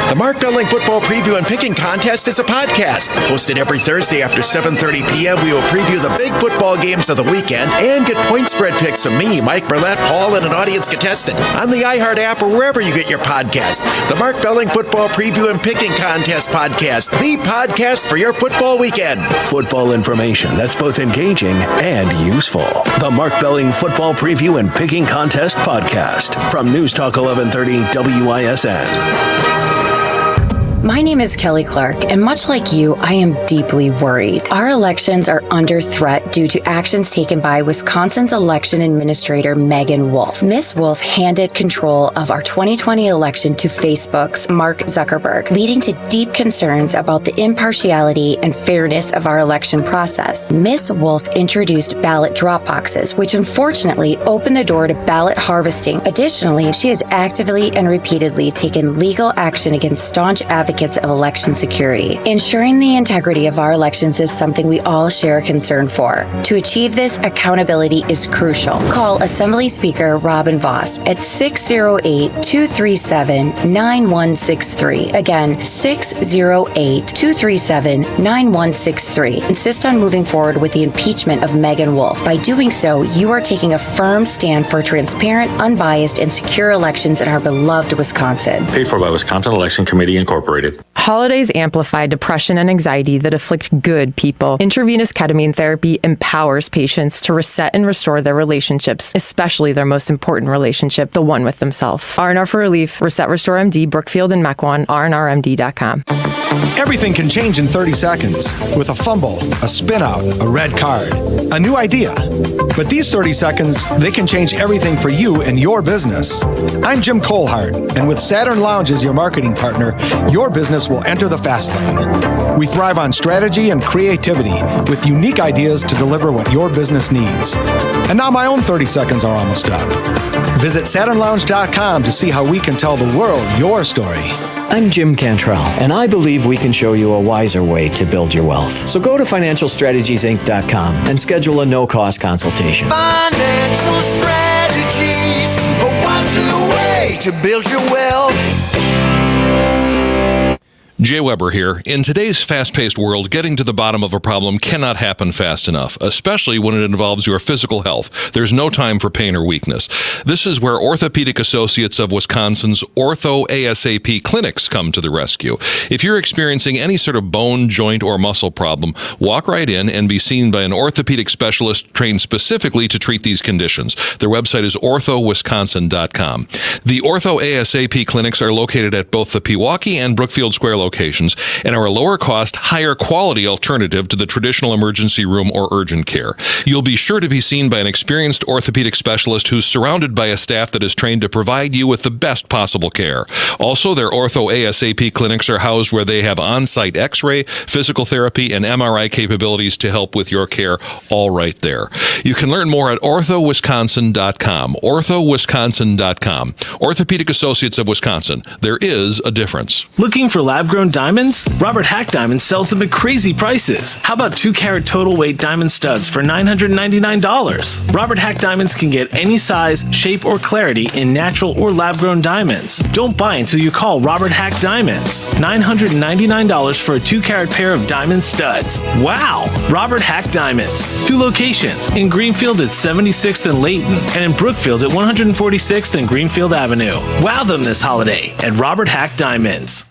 The The Mark Belling Football Preview and Picking Contest is a podcast. Hosted every Thursday after 7:30 p.m., we will preview the big football games of the weekend and get point spread picks from me, Mike Burlett, Paul, and an audience contestant on the iHeart app or wherever you get your podcast. The Mark Belling Football Preview and Picking Contest podcast, the podcast for your football weekend. Football information that's both engaging and useful. The Mark Belling Football Preview and Picking Contest podcast from News Talk 1130 WISN. My name is Kelly Clark, and much like you, I am deeply worried. Our elections are under threat due to actions taken by Wisconsin's election administrator, Megan Wolf. Ms. Wolf handed control of our 2020 election to Facebook's Mark Zuckerberg, leading to deep concerns about the impartiality and fairness of our election process. Ms. Wolf introduced ballot drop boxes, which unfortunately opened the door to ballot harvesting. Additionally, she has actively and repeatedly taken legal action against staunch advocates of election security. Ensuring the integrity of our elections is something we all share a concern for. To achieve this, accountability is crucial. Call Assembly Speaker Robin Voss at 608-237-9163. Again, 608-237-9163. Insist on moving forward with the impeachment of Megan Wolf. By doing so, you are taking a firm stand for transparent, unbiased, and secure elections in our beloved Wisconsin. Paid for by Wisconsin Election Committee Incorporated. Holidays amplify depression and anxiety that afflict good people. Intravenous ketamine therapy empowers patients to reset and restore their relationships, especially their most important relationship, the one with themselves. R&R for Relief, Reset Restore MD, Brookfield and Mequon, rnrmd.com. Everything can change in 30 seconds with a fumble, a spin out, a red card, a new idea. But these 30 seconds, they can change everything for you and your business. I'm Jim Colehart, and with Saturn Lounge as your marketing partner, your business will enter the fast lane. We thrive on strategy and creativity with unique ideas to deliver what your business needs. And now my own 30 seconds are almost up. Visit SaturnLounge.com to see how we can tell the world your story. I'm Jim Cantrell, and I believe we can show you a wiser way to build your wealth. So go to FinancialStrategiesInc.com and schedule a no-cost consultation. Financial strategies, a wiser way to build your wealth. Jay Weber here. In today's fast-paced world, getting to the bottom of a problem cannot happen fast enough, especially when it involves your physical health. There's no time for pain or weakness. This is where Orthopedic Associates of Wisconsin's Ortho ASAP clinics come to the rescue. If you're experiencing any sort of bone, joint, or muscle problem, walk right in and be seen by an orthopedic specialist trained specifically to treat these conditions. Their website is orthowisconsin.com. The Ortho ASAP clinics are located at both the Pewaukee and Brookfield Square locations and are a lower cost, higher quality alternative to the traditional emergency room or urgent care. You'll be sure to be seen by an experienced orthopedic specialist who's surrounded by a staff that is trained to provide you with the best possible care. Also, their Ortho ASAP clinics are housed where they have on-site x-ray, physical therapy, and MRI capabilities to help with your care all right there. You can learn more at orthowisconsin.com. orthowisconsin.com. Orthopedic Associates of Wisconsin. There is a difference. Looking for lab-grown diamonds? Robert Hack Diamonds sells them at crazy prices. How about 2-carat total weight diamond studs for $999? Robert Hack Diamonds can get any size, shape, or clarity in natural or lab-grown diamonds. Don't buy until you call Robert Hack Diamonds. $999 for a 2-carat pair of diamond studs. Wow! Robert Hack Diamonds. 2 locations, in Greenfield at 76th and Layton, and in Brookfield at 146th and Greenfield Avenue. Wow them this holiday at Robert Hack Diamonds.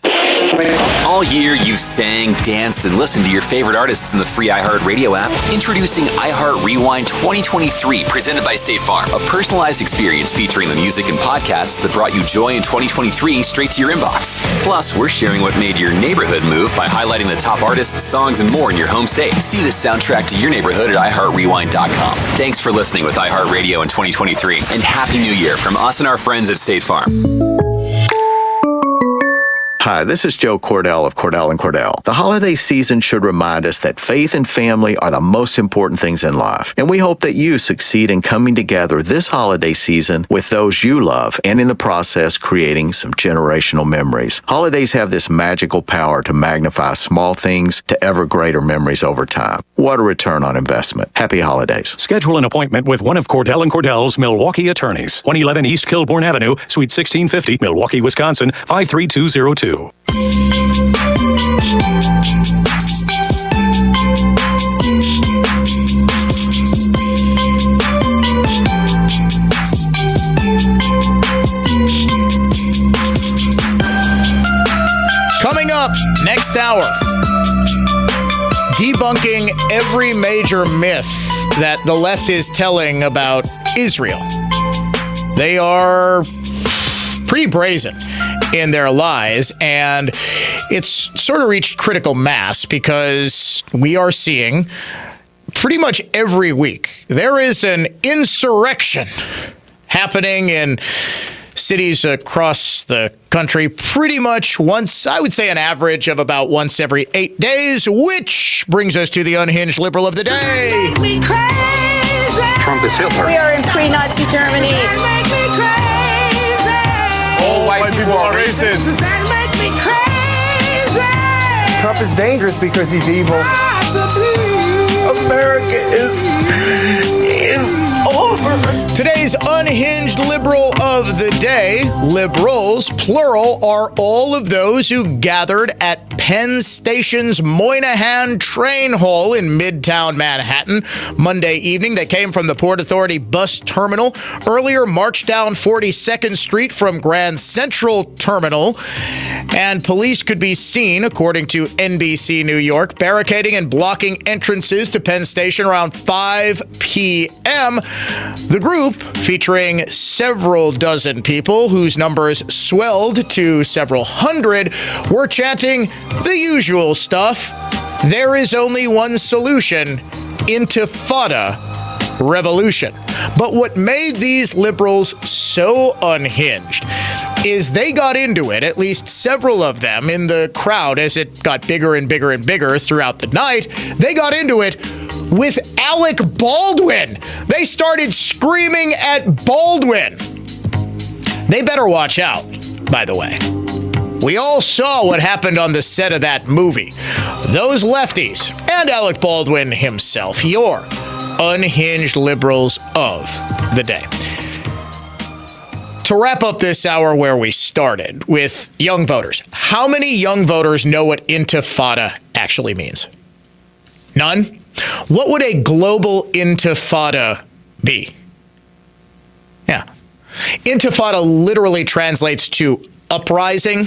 All year you've sang, danced, and listened to your favorite artists in the free iHeartRadio app. Introducing iHeart Rewind 2023, presented by State Farm. A personalized experience featuring the music and podcasts that brought you joy in 2023 straight to your inbox. Plus, we're sharing what made your neighborhood move by highlighting the top artists, songs, and more in your home state. See the soundtrack to your neighborhood at iHeartRewind.com. Thanks for listening with iHeartRadio in 2023, and Happy New Year from us and our friends at State Farm. Hi, this is Joe Cordell of Cordell & Cordell. The holiday season should remind us that faith and family are the most important things in life. And we hope that you succeed in coming together this holiday season with those you love and in the process creating some generational memories. Holidays have this magical power to magnify small things to ever greater memories over time. What a return on investment. Happy holidays. Schedule an appointment with one of Cordell & Cordell's Milwaukee attorneys. 111 East Kilbourne Avenue, Suite 1650, Milwaukee, Wisconsin, 53202. you. Coming up next hour, debunking every major myth that the left is telling about Israel. They are pretty brazen in their lies, and it's sort of reached critical mass because we are seeing pretty much every week there is an insurrection happening in cities across the country pretty much once, I would say an average of about once every 8 days, which brings us to the unhinged liberal of the day. Trump is Hitler. We are in pre-Nazi Germany. All white people are racist. Trump is dangerous because he's evil. America is over. Today's unhinged liberal of the day, liberals, plural, are all of those who gathered at Penn Station's Moynihan Train Hall in Midtown Manhattan Monday evening. They came from the Port Authority bus terminal, earlier marched down 42nd Street from Grand Central Terminal, and police could be seen, according to NBC New York, barricading and blocking entrances to Penn Station around 5 p.m. The group, featuring several dozen people whose numbers swelled to several hundred, were chanting the usual stuff. There is only one solution: Intifada revolution. But what made these liberals so unhinged is they got into it, at least several of them in the crowd as it got bigger and bigger and bigger throughout the night. They got into it with Alec Baldwin. They started screaming at Baldwin. They better watch out, by the way. We all saw what happened on the set of that movie. Those lefties and Alec Baldwin himself, your unhinged liberals of the day. To wrap up this hour where we started with young voters, how many young voters know what intifada actually means? None? What would a global intifada be? Yeah. Intifada literally translates to uprising,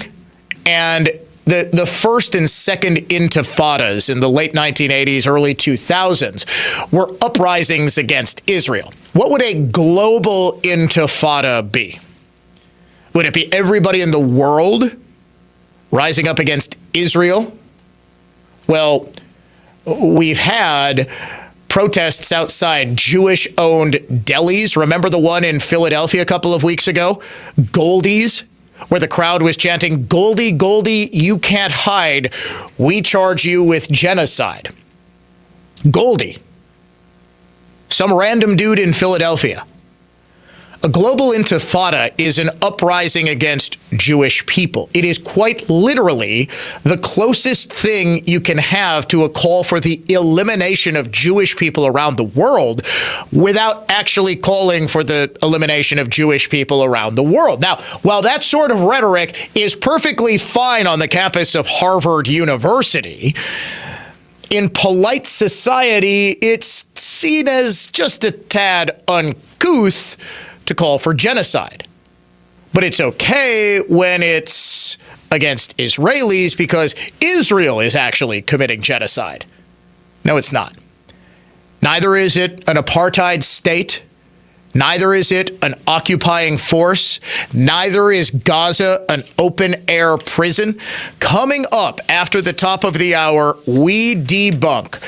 and the first and second intifadas in the late 1980s, early 2000s were uprisings against Israel. What would a global intifada be? Would it be everybody in the world rising up against Israel? Well, we've had protests outside Jewish-owned delis. Remember the one in Philadelphia a couple of weeks ago? Goldie's, where the crowd was chanting, "Goldie, Goldie, you can't hide. We charge you with genocide." Goldie. Some random dude in Philadelphia. A global intifada is an uprising against Jewish people. It is quite literally the closest thing you can have to a call for the elimination of Jewish people around the world without actually calling for the elimination of Jewish people around the world. Now, while that sort of rhetoric is perfectly fine on the campus of Harvard University, in polite society, it's seen as just a tad uncouth to call for genocide. But it's okay when it's against Israelis because Israel is actually committing genocide. No, it's not. Neither is it an apartheid state. Neither is it an occupying force. Neither is Gaza an open-air prison. Coming up after the top of the hour, we debunk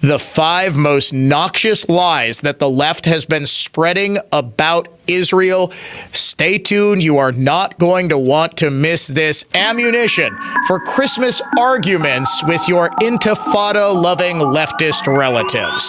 the 5 most noxious lies that the left has been spreading about Israel. Stay tuned. You are not going to want to miss this ammunition for Christmas arguments with your intifada-loving leftist relatives.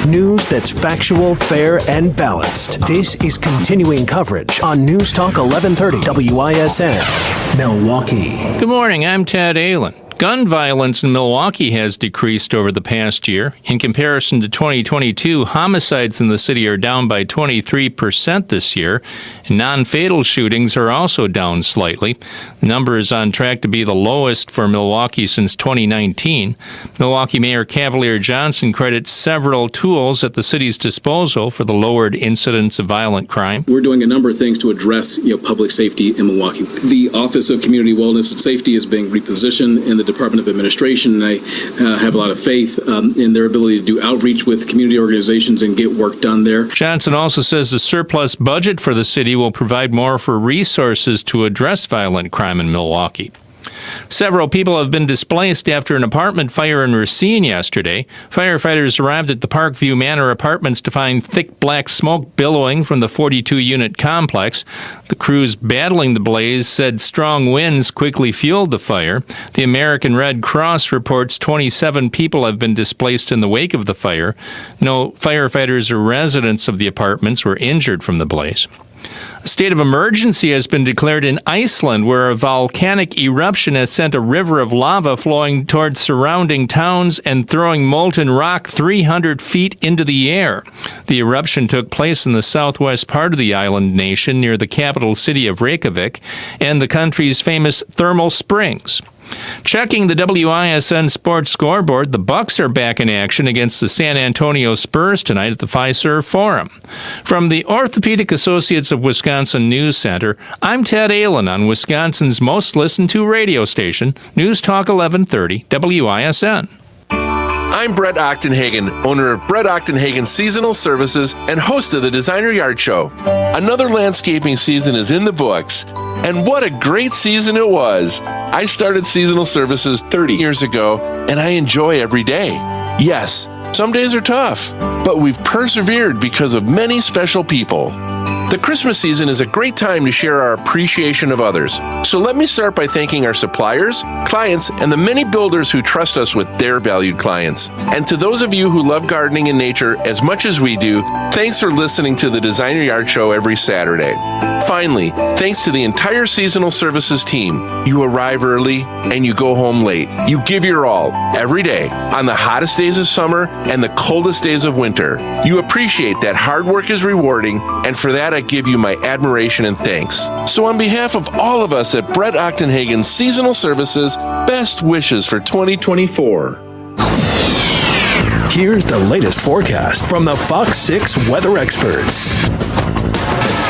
News that's factual, fair, and balanced. This is continuing coverage on News Talk 1130 WISN, Milwaukee. Good morning, I'm Ted Allen. Gun violence in Milwaukee has decreased over the past year. In comparison to 2022, homicides in the city are down by 23% this year. Non-fatal shootings are also down slightly. The number is on track to be the lowest for Milwaukee since 2019. Milwaukee Mayor Cavalier Johnson credits several tools at the city's disposal for the lowered incidence of violent crime. We're doing a number of things to address public safety in Milwaukee. The Office of Community Wellness and Safety is being repositioned in the Department of Administration, and I have a lot of faith in their ability to do outreach with community organizations and get work done there. Johnson also says the surplus budget for the city will provide more for resources to address violent crime in Milwaukee. Several people have been displaced after an apartment fire in Racine yesterday. Firefighters arrived at the Parkview Manor apartments to find thick black smoke billowing from the 42-unit complex. The crews battling the blaze said strong winds quickly fueled the fire. The American Red Cross reports 27 people have been displaced in the wake of the fire. No firefighters or residents of the apartments were injured from the blaze. A state of emergency has been declared in Iceland, where a volcanic eruption has sent a river of lava flowing towards surrounding towns and throwing molten rock 300 feet into the air. The eruption took place in the southwest part of the island nation near the capital city of Reykjavik and the country's famous thermal springs. Checking the WISN Sports Scoreboard, the Bucks are back in action against the San Antonio Spurs tonight at the Fiserv Forum. From the Orthopedic Associates of Wisconsin News Center, I'm Ted Allen on Wisconsin's most listened to radio station, News Talk 1130 WISN. I'm Brett Ochtenhagen, owner of Brett Ochtenhagen Seasonal Services and host of the Designer Yard Show. Another landscaping season is in the books, and what a great season it was. I started seasonal services 30 years ago, and I enjoy every day. Yes, some days are tough, but we've persevered because of many special people. The Christmas season is a great time to share our appreciation of others. So let me start by thanking our suppliers, clients, and the many builders who trust us with their valued clients. And to those of you who love gardening and nature as much as we do, thanks for listening to the Designer Yard Show every Saturday. Finally, thanks to the entire Seasonal Services team. You arrive early and you go home late. You give your all every day on the hottest days of summer and the coldest days of winter. You appreciate that hard work is rewarding, and for that I give you my admiration and thanks. So on behalf of all of us at Brett Ochtenhagen Seasonal Services, best wishes for 2024. Here's the latest forecast from the Fox 6 weather experts.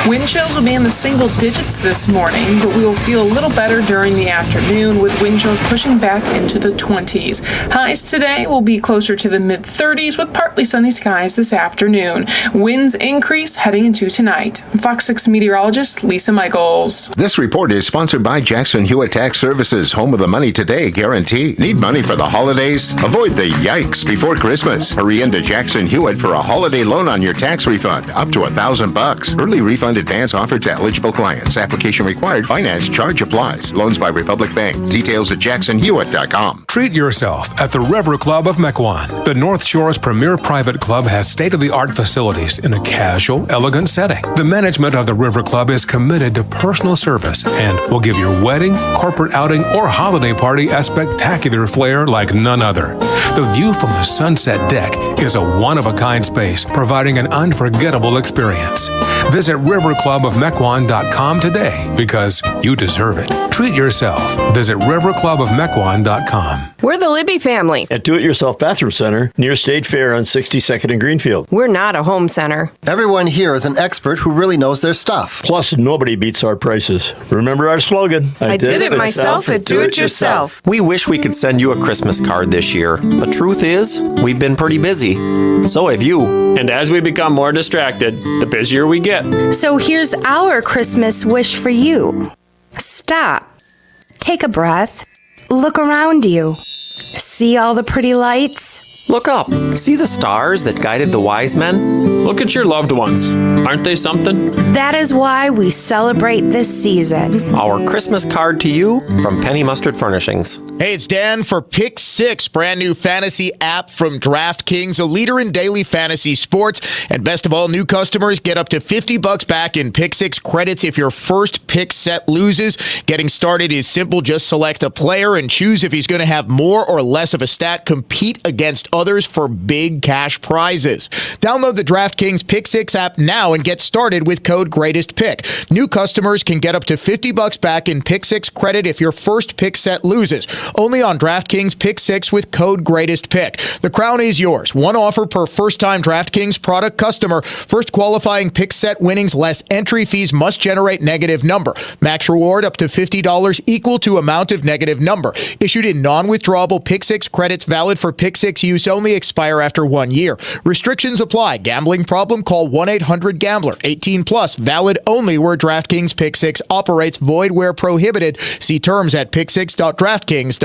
Wind chills will be in the single digits this morning, but we will feel a little better during the afternoon with wind chills pushing back into the 20s. Highs today will be closer to the mid-30s with partly sunny skies this afternoon. Winds increase heading into tonight. Fox 6 meteorologist Lisa Michaels. This report is sponsored by Jackson Hewitt Tax Services, home of the Money Today guarantee. Need money for the holidays? Avoid the yikes before Christmas. Hurry into Jackson Hewitt for a holiday loan on your tax refund, up to $1,000. Early refund advance offered to eligible clients. Application required. Finance charge applies. Loans by Republic Bank. Details at jacksonhewitt.com. Treat yourself at the River Club of Mequon. The North Shore's premier private club has state-of-the-art facilities in a casual, elegant setting. The management of the River Club is committed to personal service and will give your wedding, corporate outing, or holiday party a spectacular flair like none other. The view from the sunset deck is a one-of-a-kind space, providing an unforgettable experience. Visit riverclubofmequon.com today because you deserve it. Treat yourself. Visit riverclubofmequon.com. We're the Libby family at Do-It-Yourself Bathroom Center near State Fair on 62nd and Greenfield. We're not a home center. Everyone here is an expert who really knows their stuff. Plus, nobody beats our prices. Remember our slogan, I did it myself at Do-It-Yourself. We wish we could send you a Christmas card this year, but truth is, we've been pretty busy. So have you. And as we become more distracted, the busier we get. So here's our Christmas wish for you. Stop. Take a breath. Look around you. See all the pretty lights? Look up. See the stars that guided the wise men? Look at your loved ones. Aren't they something? That is why we celebrate this season. Our Christmas card to you from Penny Mustard Furnishings. Hey, it's Dan for Pick 6, brand new fantasy app from DraftKings, a leader in daily fantasy sports. And best of all, new customers get up to $50 back in Pick 6 credits if your first pick set loses. Getting started is simple. Just select a player and choose if he's going to have more or less of a stat. Compete against others for big cash prizes. Download the DraftKings Pick 6 app now and get started with code GREATESTPICK. New customers can get up to $50 back in Pick 6 credit if your first pick set loses. Only on DraftKings Pick 6 with code GREATESTPICK. The crown is yours. One offer per first-time DraftKings product customer. First qualifying pick set winnings less entry fees must generate negative number. Max reward up to $50 equal to amount of negative number. Issued in non-withdrawable Pick 6 credits valid for Pick 6 use only, expire after 1 year. Restrictions apply. Gambling problem? Call 1-800-GAMBLER. 18 plus. Valid only where DraftKings Pick 6 operates. Void where prohibited. See terms at pick6.draftkings.com.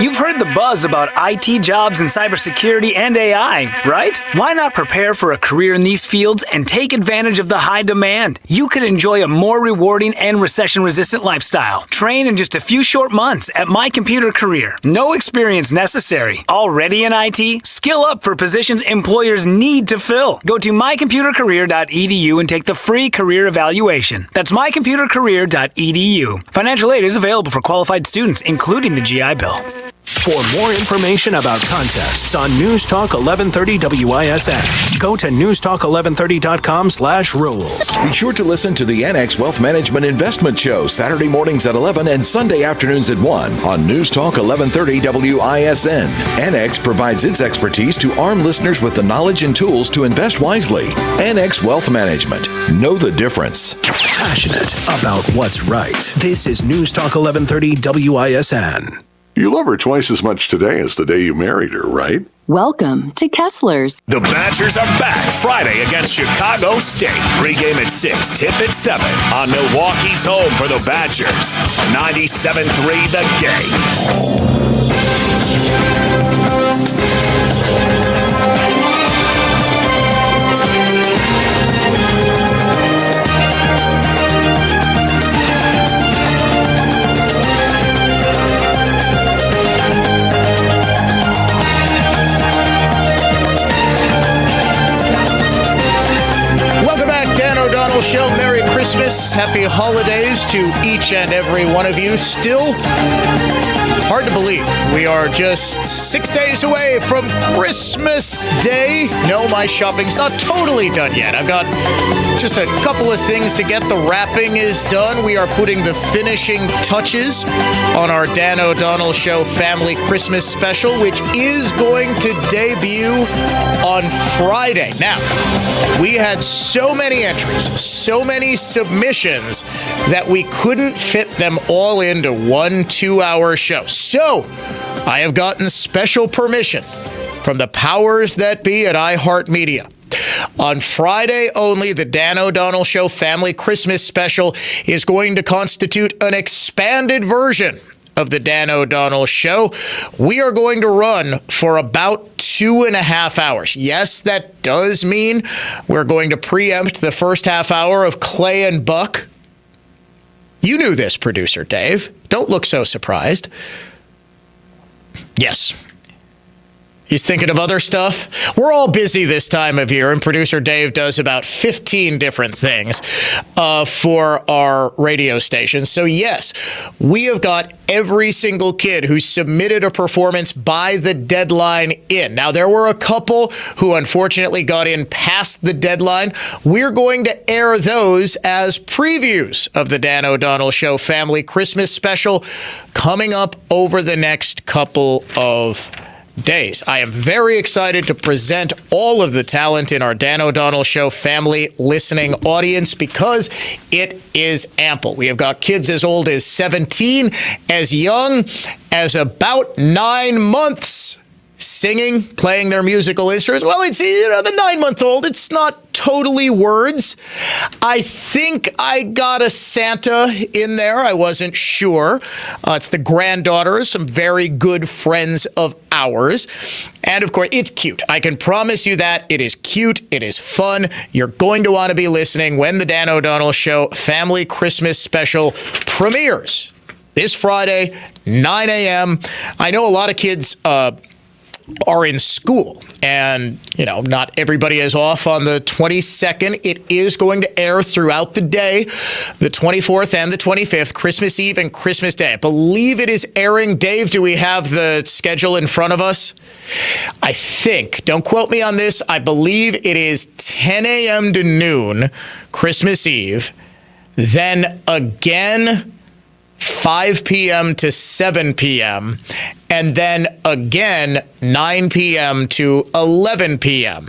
You've heard the buzz about IT jobs in cybersecurity and AI, right? Why not prepare for a career in these fields and take advantage of the high demand? You could enjoy a more rewarding and recession-resistant lifestyle. Train in just a few short months at My Computer Career. No experience necessary. Already in IT? Skill up for positions employers need to fill. Go to mycomputercareer.edu and take the free career evaluation. That's mycomputercareer.edu. Financial aid is available for qualified students, including the GI Bill. For more information about contests on News Talk 1130 WISN, go to newstalk1130.com/rules. Be sure to listen to the Annex Wealth Management Investment Show Saturday mornings at 11 and Sunday afternoons at 1 on News Talk 1130 WISN. Annex provides its expertise to arm listeners with the knowledge and tools to invest wisely. Annex Wealth Management. Know the difference. Passionate about what's right. This is News Talk 1130 WISN. You love her twice as much today as the day you married her, right? Welcome to Kessler's. The Badgers are back Friday against Chicago State. Pre-game at 6, tip at 7 on Milwaukee's home for the Badgers. 97-3 the game. Show. Merry Christmas. Happy holidays to each and every one of you. Still hard to believe we are just 6 days away from Christmas Day. No, my shopping's not totally done yet. I've got just a couple of things to get. The wrapping is done. We are putting the finishing touches on our Dan O'Donnell Show Family Christmas Special, which is going to debut on Friday. Now, we had so many entries, so many submissions that we couldn't fit them all into one 2-hour show. So, I have gotten special permission from the powers that be at iHeartMedia. On Friday only, the Dan O'Donnell Show Family Christmas Special is going to constitute an expanded version of the Dan O'Donnell Show. We are going to run for about 2.5 hours. Yes, that does mean we're going to preempt the first half hour of Clay and Buck. You knew this, Producer Dave. Don't look so surprised. Yes. He's thinking of other stuff. We're all busy this time of year, and Producer Dave does about 15 different things for our radio station. So yes, we have got every single kid who submitted a performance by the deadline in. Now, there were a couple who unfortunately got in past the deadline. We're going to air those as previews of the Dan O'Donnell Show Family Christmas Special coming up over the next couple of days. I am very excited to present all of the talent in our Dan O'Donnell Show family listening audience because it is ample. We have got kids as old as 17, as young as about 9 months. singing, playing their musical instruments. Well, it's, the 9-month-old, it's not totally words. I think I got a Santa in there. I wasn't sure. It's the granddaughter of some very good friends of ours. And of course, it's cute. I can promise you that. It is cute. It is fun. You're going to want to be listening when the Dan O'Donnell Show Family Christmas Special premieres this Friday, 9 a.m. I know a lot of kids are in school, and not everybody is off on the 22nd. It is going to air throughout the day, the 24th and the 25th, Christmas Eve and Christmas Day. I believe it is airing. Dave, do we have the schedule in front of us? I think, don't quote me on this, I believe it is 10 a.m. to noon, Christmas Eve, then again 5 p.m. to 7 p.m., and then again 9 p.m. to 11 p.m.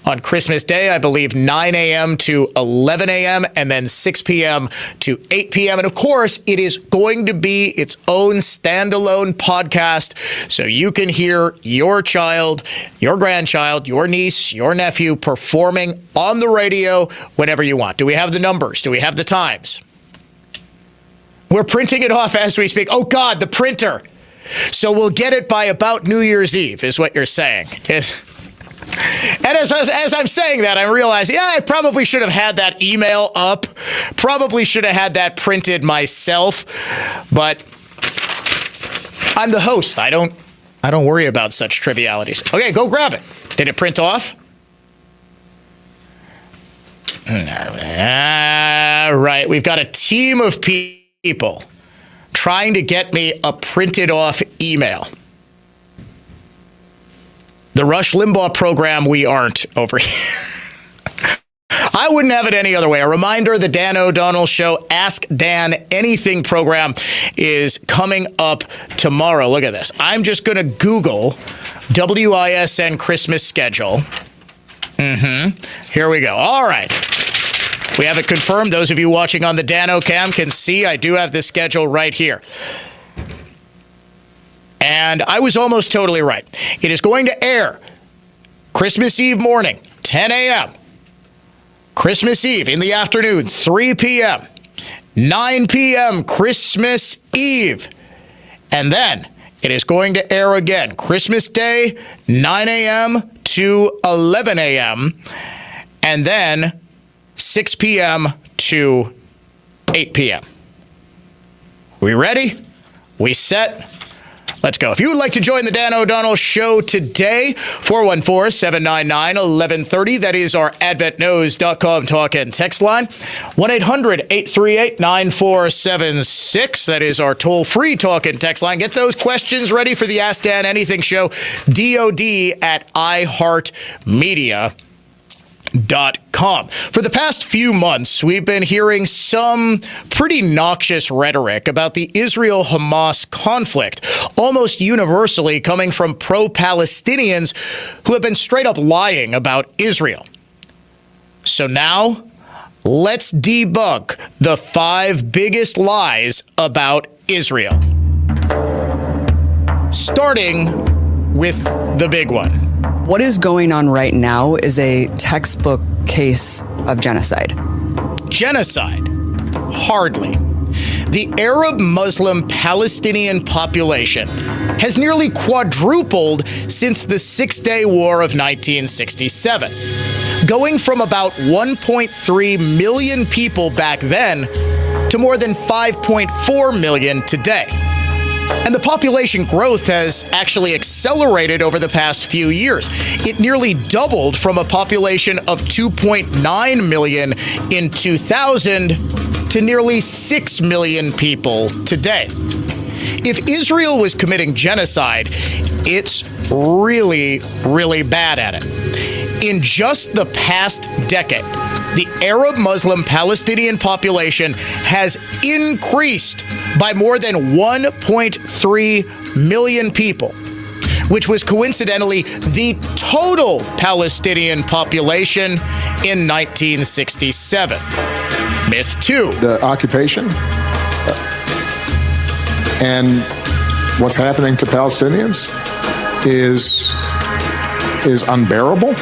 On Christmas Day, I believe 9 a.m. to 11 a.m., and then 6 p.m. to 8 p.m. And of course, it is going to be its own standalone podcast, so you can hear your child, your grandchild, your niece, your nephew performing on the radio whenever you want. Do we have the numbers? Do we have the times? We're printing it off as we speak. Oh, God, the printer. So we'll get it by about New Year's Eve, is what you're saying. And as I'm saying that, I'm realizing, I probably should have had that email up. Probably should have had that printed myself. But I'm the host. I don't worry about such trivialities. Okay, go grab it. Did it print off? All right, we've got a team of people trying to get me a printed off email. The Rush Limbaugh program, we aren't over here. I wouldn't have it any other way. A reminder, the Dan O'Donnell Show Ask Dan Anything program is coming up tomorrow. Look at this. I'm just going to Google WISN Christmas schedule. Here we go. All right. We have it confirmed. Those of you watching on the Dano Cam can see I do have the schedule right here. And I was almost totally right. It is going to air Christmas Eve morning, 10 a.m. Christmas Eve in the afternoon, 3 p.m. 9 p.m. Christmas Eve. And then it is going to air again Christmas Day, 9 a.m. to 11 a.m. And then 6 p.m. to 8 p.m. We ready? We set? Let's go. If you would like to join the Dan O'Donnell Show today, 414-799-1130. That is our adventknows.com talk and text line. 1-800-838-9476. That is our toll-free talk and text line. Get those questions ready for the Ask Dan Anything show, DOD@iHeartMedia.com. For the past few months, we've been hearing some pretty noxious rhetoric about the Israel-Hamas conflict, almost universally coming from pro-Palestinians who have been straight up lying about Israel. So now, let's debunk the 5 biggest lies about Israel. Starting with the big one. What is going on right now is a textbook case of genocide. Genocide? Hardly. The Arab Muslim Palestinian population has nearly quadrupled since the Six-Day War of 1967, going from about 1.3 million people back then to more than 5.4 million today. And the population growth has actually accelerated over the past few years. It nearly doubled from a population of 2.9 million in 2000 to nearly 6 million people today. If Israel was committing genocide, it's really, really bad at it. In just the past decade, the Arab Muslim Palestinian population has increased by more than 1.3 million people, which was coincidentally the total Palestinian population in 1967. Myth 2. The occupation and what's happening to Palestinians is unbearable?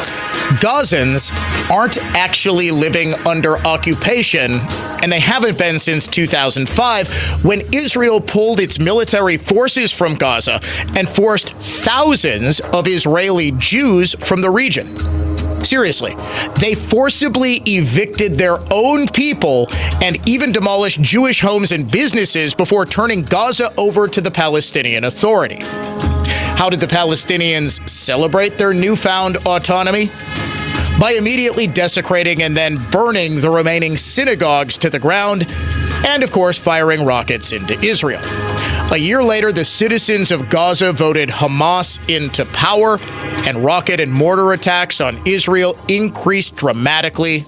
Gazans aren't actually living under occupation, and they haven't been since 2005, when Israel pulled its military forces from Gaza and forced thousands of Israeli Jews from the region. Seriously, they forcibly evicted their own people and even demolished Jewish homes and businesses before turning Gaza over to the Palestinian Authority. How did the Palestinians celebrate their newfound autonomy? By immediately desecrating and then burning the remaining synagogues to the ground, and of course firing rockets into Israel. A year later, the citizens of Gaza voted Hamas into power, and rocket and mortar attacks on Israel increased dramatically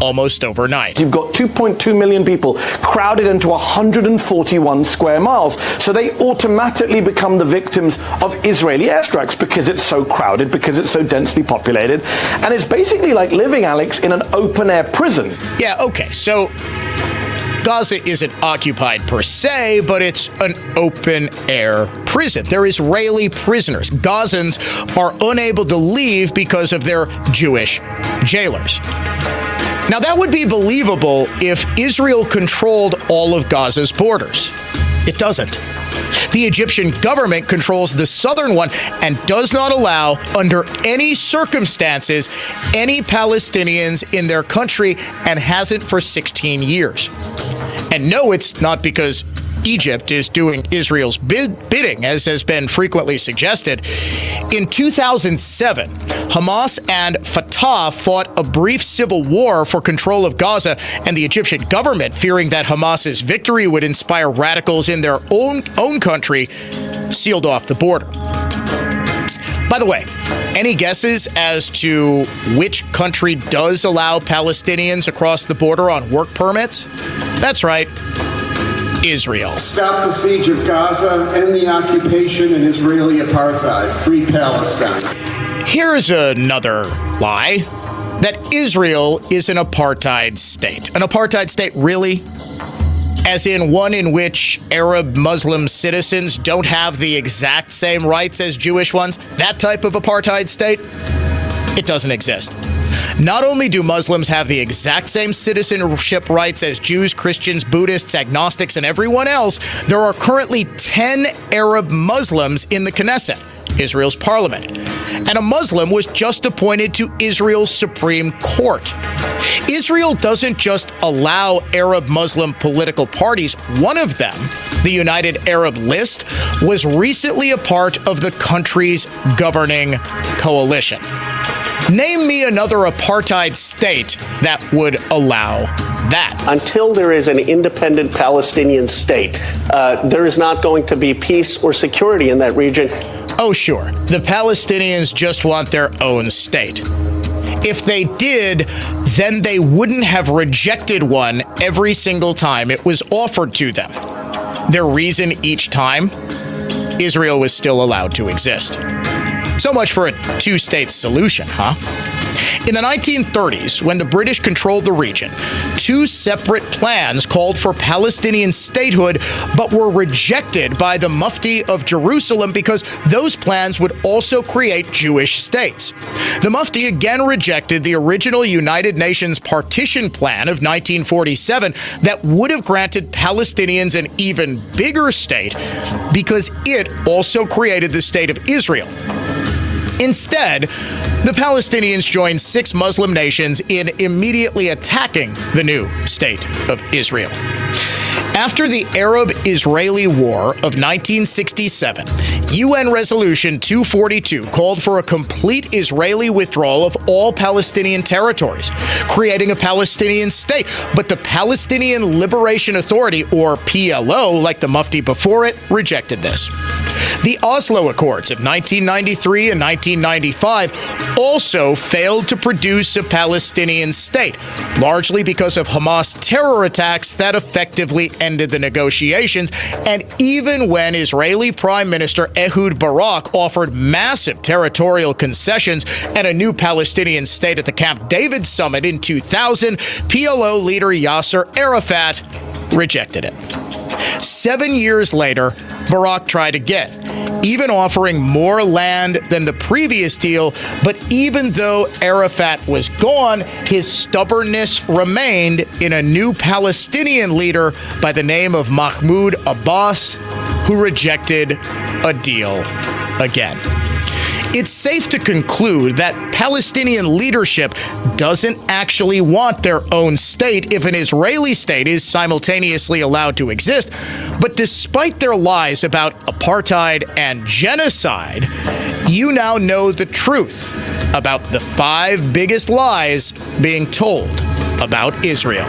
almost overnight. You've got 2.2 million people crowded into 141 square miles. So they automatically become the victims of Israeli airstrikes because it's so crowded, because it's so densely populated. And it's basically like living, Alex, in an open-air prison. Yeah, okay, so Gaza isn't occupied per se, but it's an open-air prison. They're Israeli prisoners. Gazans are unable to leave because of their Jewish jailers. Now, that would be believable if Israel controlled all of Gaza's borders. It doesn't. The Egyptian government controls the southern one and does not allow, under any circumstances, any Palestinians in their country, and hasn't for 16 years. And no, it's not because Egypt is doing Israel's bidding, as has been frequently suggested. In 2007, Hamas and Fatah fought a brief civil war for control of Gaza, and the Egyptian government, fearing that Hamas's victory would inspire radicals in their own country, sealed off the border. By the way, any guesses as to which country does allow Palestinians across the border on work permits? That's right, Israel. Stop the siege of Gaza, end the occupation and Israeli apartheid. Free Palestine. Here's another lie, that Israel is an apartheid state. An apartheid state, really? As in one in which Arab Muslim citizens don't have the exact same rights as Jewish ones? That type of apartheid state? It doesn't exist. Not only do Muslims have the exact same citizenship rights as Jews, Christians, Buddhists, agnostics, and everyone else, there are currently 10 Arab Muslims in the Knesset, Israel's parliament. And a Muslim was just appointed to Israel's Supreme Court. Israel doesn't just allow Arab Muslim political parties. One of them, the United Arab List, was recently a part of the country's governing coalition. Name me another apartheid state that would allow that. Until there is an independent Palestinian state, there is not going to be peace or security in that region. Oh, sure. The Palestinians just want their own state. If they did, then they wouldn't have rejected one every single time it was offered to them. Their reason each time? Israel was still allowed to exist. So much for a two-state solution, huh? In the 1930s, when the British controlled the region, two separate plans called for Palestinian statehood, but were rejected by the Mufti of Jerusalem because those plans would also create Jewish states. The Mufti again rejected the original United Nations partition plan of 1947 that would have granted Palestinians an even bigger state because it also created the state of Israel. Instead, the Palestinians joined 6 Muslim nations in immediately attacking the new state of Israel. After the Arab-Israeli War of 1967, UN Resolution 242 called for a complete Israeli withdrawal of all Palestinian territories, creating a Palestinian state. But the Palestinian Liberation Authority, or PLO, like the Mufti before it, rejected this. The Oslo Accords of 1993 and 1995 also failed to produce a Palestinian state, largely because of Hamas terror attacks that effectively ended the negotiations. And even when Israeli Prime Minister Ehud Barak offered massive territorial concessions and a new Palestinian state at the Camp David summit in 2000, PLO leader Yasser Arafat rejected it. 7 years later, Barak tried again, even offering more land than the previous deal. But even though Arafat was gone, his stubbornness remained in a new Palestinian leader by the name of Mahmoud Abbas, who rejected a deal again. It's safe to conclude that Palestinian leadership doesn't actually want their own state if an Israeli state is simultaneously allowed to exist. But despite their lies about apartheid and genocide, you now know the truth about the 5 biggest lies being told about Israel.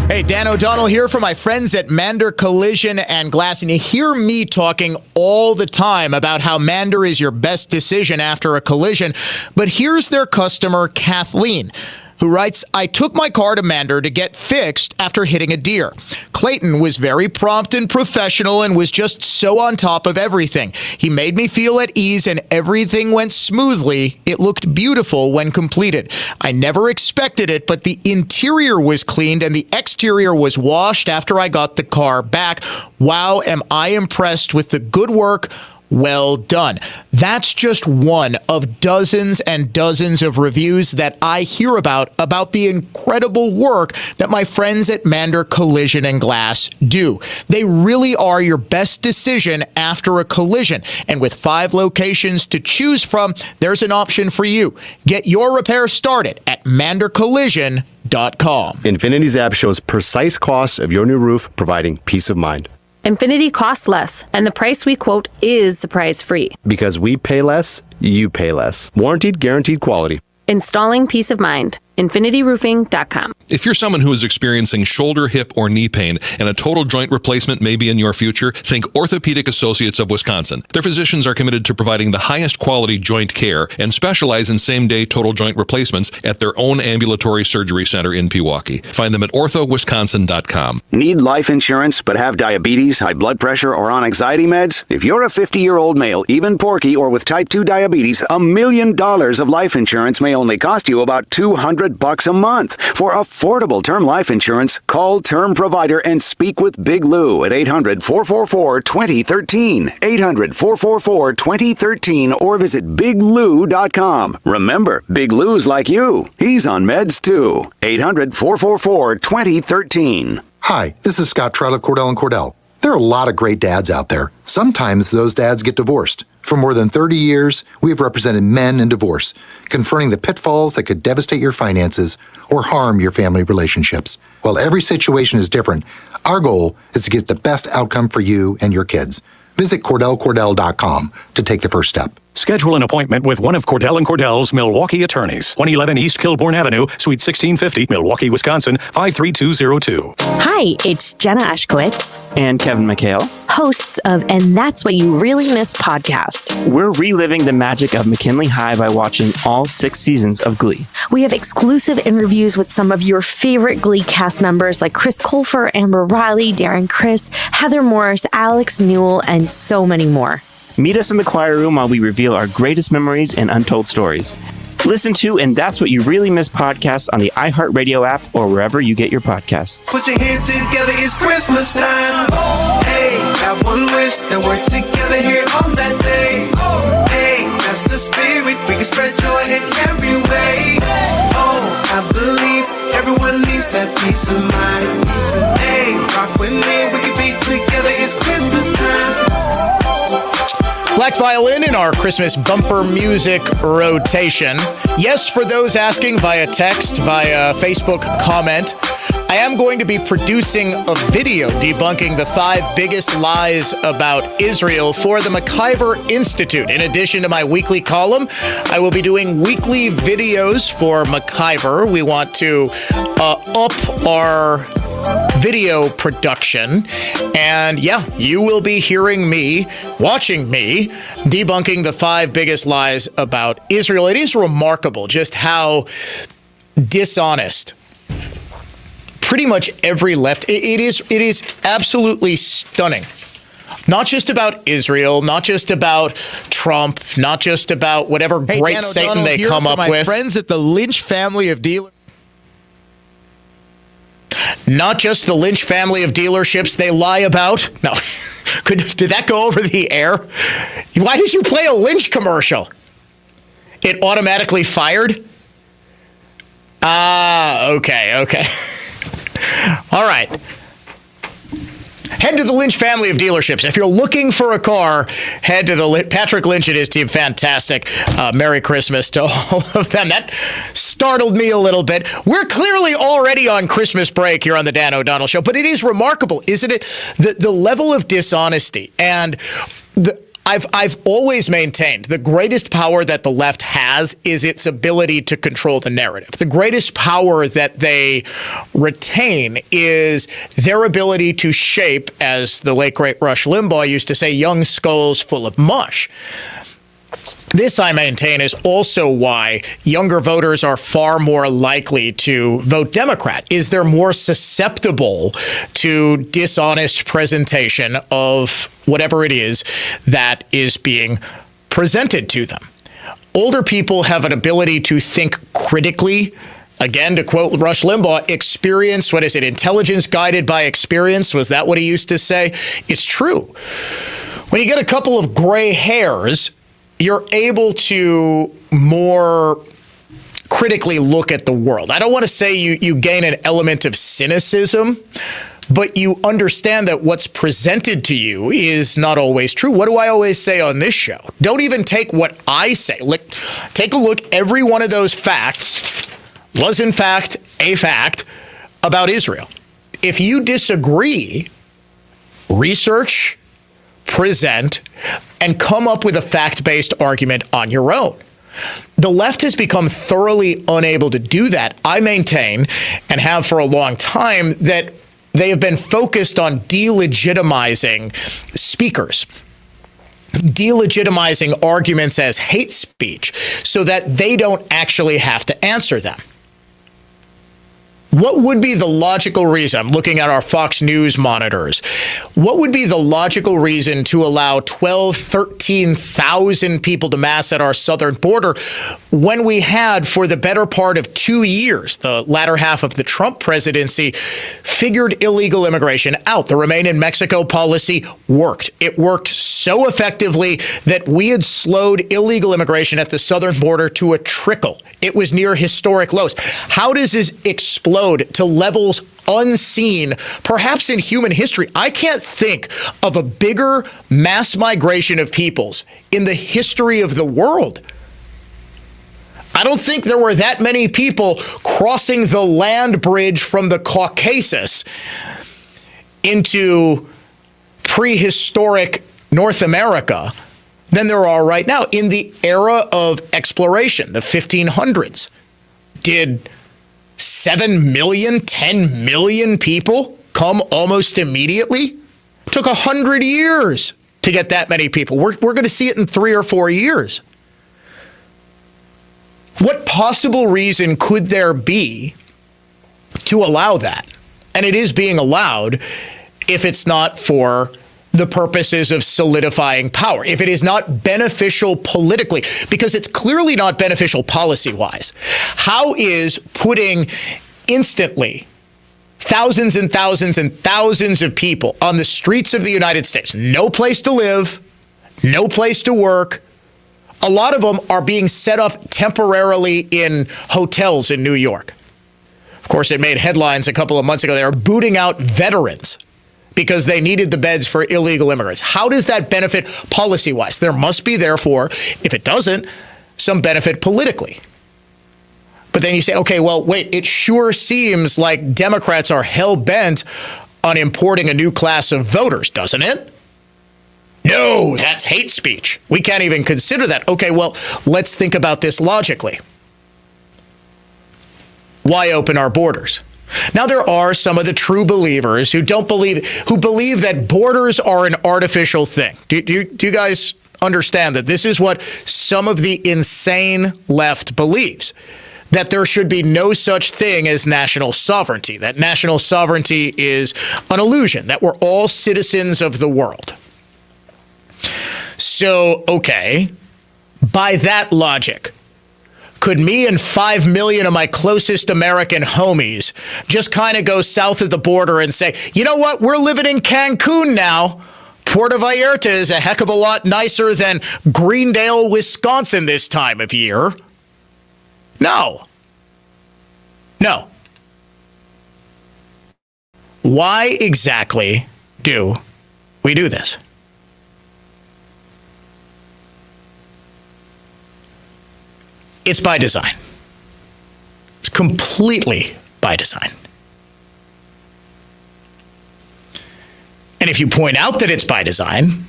Hey, Dan O'Donnell here for my friends at Mander Collision and Glass. And you hear me talking all the time about how Mander is your best decision after a collision. But here's their customer, Kathleen, who writes, I took my car to Mander to get fixed after hitting a deer. Clayton was very prompt and professional and was just so on top of everything. He made me feel at ease and everything went smoothly. It looked beautiful when completed. I never expected it, but the interior was cleaned and the exterior was washed after I got the car back. Wow, am I impressed with the good work. Well done. That's just one of dozens and dozens of reviews that I hear about the incredible work that my friends at Mander Collision and Glass do. They really are your best decision after a collision. And with 5 locations to choose from, there's an option for you. Get your repair started at mandercollision.com. Infinity's app shows precise costs of your new roof, providing peace of mind. Infinity costs less, and the price we quote is surprise-free. Because we pay less, you pay less. Warranted, guaranteed quality. Installing peace of mind. InfinityRoofing.com. If you're someone who is experiencing shoulder, hip, or knee pain and a total joint replacement may be in your future, think Orthopedic Associates of Wisconsin. Their physicians are committed to providing the highest quality joint care and specialize in same-day total joint replacements at their own ambulatory surgery center in Pewaukee. Find them at orthowisconsin.com. Need life insurance but have diabetes, high blood pressure, or on anxiety meds? If you're a 50-year-old male, even porky, or with type 2 diabetes, $1 million of life insurance may only cost you about $200 a month. For affordable term life insurance, call Term Provider and speak with Big Lou at 800-444-2013, 800-444-2013, or visit biglou.com. Remember, Big Lou's like you. He's on meds too. 800-444-2013. Hi, this is Scott Trout of Cordell & Cordell. There are a lot of great dads out there. Sometimes those dads get divorced. For more than 30 years, we have represented men in divorce, confronting the pitfalls that could devastate your finances or harm your family relationships. While every situation is different, our goal is to get the best outcome for you and your kids. Visit CordellCordell.com to take the first step. Schedule an appointment with one of Cordell & Cordell's Milwaukee attorneys. 111 East Kilbourne Avenue, Suite 1650, Milwaukee, Wisconsin, 53202. Hi, it's Jenna Ushkowitz. And Kevin McHale. Hosts of And That's What You Really Missed podcast. We're reliving the magic of McKinley High by watching all 6 seasons of Glee. We have exclusive interviews with some of your favorite Glee cast members like Chris Colfer, Amber Riley, Darren Criss, Heather Morris, Alex Newell, and so many more. Meet us in the choir room while we reveal our greatest memories and untold stories. Listen to And That's What You Really Missed podcast on the iHeartRadio app or wherever you get your podcasts. Put your hands together, it's Christmas time. Hey, got one wish that we're together here on that day. Hey, that's the spirit, we can spread joy in every way. Oh, I believe everyone needs that peace of mind. Hey, rock with me, we can be together, it's Christmas time. Black violin in our Christmas bumper music rotation. Yes, for those asking via text, via Facebook comment, I am going to be producing a video debunking the 5 biggest lies about Israel for the McIver Institute. In addition to my weekly column, I will be doing weekly videos for McIver. We want to up our video production. And yeah, you will be hearing me, watching me, debunking the 5 biggest lies about Israel. It is remarkable just how dishonest pretty much every left. It is absolutely stunning. Not just about Israel, not just about Trump, not just about whatever great Dan Satan O'Donnell they come up with. My friends at the Lynch family of dealers. Not just the Lynch family of dealerships they lie about. No. Did that go over the air? Why did you play a Lynch commercial? It automatically fired? Okay. All right. Head to the Lynch family of dealerships. If you're looking for a car, head to the Patrick Lynch and his team. Fantastic. Merry Christmas to all of them. That startled me a little bit. We're clearly already on Christmas break here on the Dan O'Donnell Show, but it is remarkable, isn't it? The level of dishonesty and I've always maintained the greatest power that the left has is its ability to control the narrative. The greatest power that they retain is their ability to shape, as the late great Rush Limbaugh used to say, young skulls full of mush. This, I maintain, is also why younger voters are far more likely to vote Democrat, is they're more susceptible to dishonest presentation of whatever it is that is being presented to them. Older people have an ability to think critically. Again, to quote Rush Limbaugh, experience, what is it, intelligence guided by experience? Was that what he used to say? It's true. When you get a couple of gray hairs, you're able to more critically look at the world. I don't want to say you gain an element of cynicism, but you understand that what's presented to you is not always true. What do I always say on this show? Don't even take what I say. Take a look. Every one of those facts was, in fact, a fact about Israel. If you disagree, research, present, and come up with a fact-based argument on your own. The left has become thoroughly unable to do that. I maintain, and have for a long time, that they have been focused on delegitimizing speakers, delegitimizing arguments as hate speech, so that they don't actually have to answer them. What would be the logical reason? I'm looking at our Fox News monitors. What would be the logical reason to allow 13,000 people to mass at our southern border when we had, for the better part of 2 years, the latter half of the Trump presidency, figured illegal immigration out? The Remain in Mexico policy worked. It worked so effectively that we had slowed illegal immigration at the southern border to a trickle. It was near historic lows. How does this explode to levels unseen, perhaps in human history? I can't think of a bigger mass migration of peoples in the history of the world. I don't think there were that many people crossing the land bridge from the Caucasus into prehistoric North America than there are right now. In the era of exploration, the 1500s, did 7 million, 10 million people come almost immediately? Took 100 years to get that many people. We're going to see it in 3 or 4 years. What possible reason could there be to allow that? And it is being allowed if it's not for the purposes of solidifying power, if it is not beneficial politically, because it's clearly not beneficial policy-wise. How is putting instantly thousands and thousands and thousands of people on the streets of the United States, no place to live, no place to work? A lot of them are being set up temporarily in hotels in New York. Of course, it made headlines a couple of months ago. They were booting out veterans because they needed the beds for illegal immigrants. How does that benefit policy-wise? There must be, therefore, if it doesn't, some benefit politically. But then you say, okay, well, wait, it sure seems like Democrats are hell-bent on importing a new class of voters, doesn't it? No, that's hate speech. We can't even consider that. Okay, well, let's think about this logically. Why open our borders? Now, there are some of the true believers who believe that borders are an artificial thing. Do you guys understand that this is what some of the insane left believes? That there should be no such thing as national sovereignty, that national sovereignty is an illusion, that we're all citizens of the world. So, okay, by that logic, Could me and 5 million of my closest American homies just kind of go south of the border and say, you know what, we're living in Cancun now. Puerto Vallarta is a heck of a lot nicer than Greendale, Wisconsin this time of year. No. Why exactly do we do this? It's by design. It's completely by design. And if you point out that it's by design,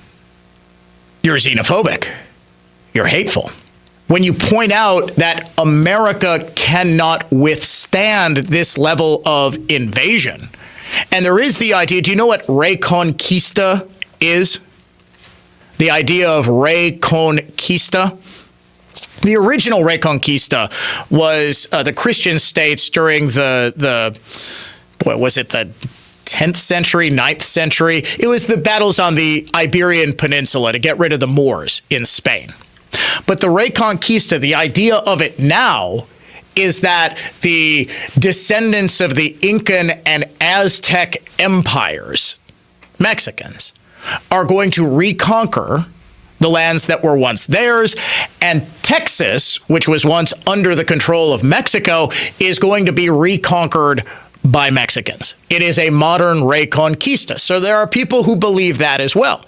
you're xenophobic. You're hateful. When you point out that America cannot withstand this level of invasion, and there is the idea, do you know what Reconquista is? The idea of Reconquista? The original Reconquista was the Christian states during the 10th century, 9th century. It was the battles on the Iberian Peninsula to get rid of the Moors in Spain. But the Reconquista, the idea of it now is that the descendants of the Incan and Aztec empires, Mexicans, are going to reconquer the lands that were once theirs, and Texas, which was once under the control of Mexico, is going to be reconquered by Mexicans. It is a modern Reconquista. So there are people who believe that as well.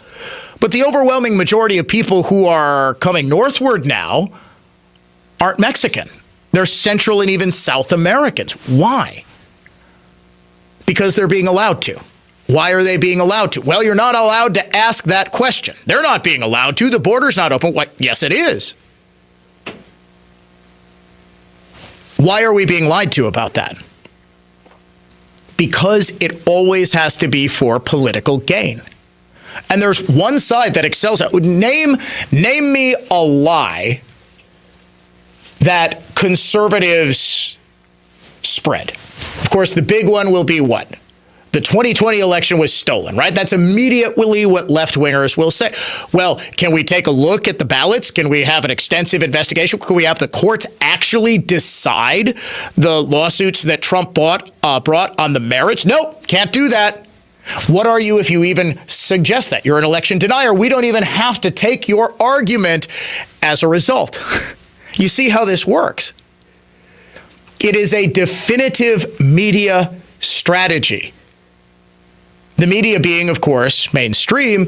But the overwhelming majority of people who are coming northward now aren't Mexican. They're Central and even South Americans. Why? Because they're being allowed to. Why are they being allowed to? Well, you're not allowed to ask that question. They're not being allowed to. The border's not open. Why? Yes, it is. Why are we being lied to about that? Because it always has to be for political gain. And there's one side that excels at. Name me a lie that conservatives spread. Of course, the big one will be what? The 2020 election was stolen, right? That's immediately what left-wingers will say. Well, can we take a look at the ballots? Can we have an extensive investigation? Can we have the courts actually decide the lawsuits that Trump brought on the merits? Nope, can't do that. What are you if you even suggest that? You're an election denier. We don't even have to take your argument as a result. You see how this works. It is a definitive media strategy. The media being, of course, mainstream,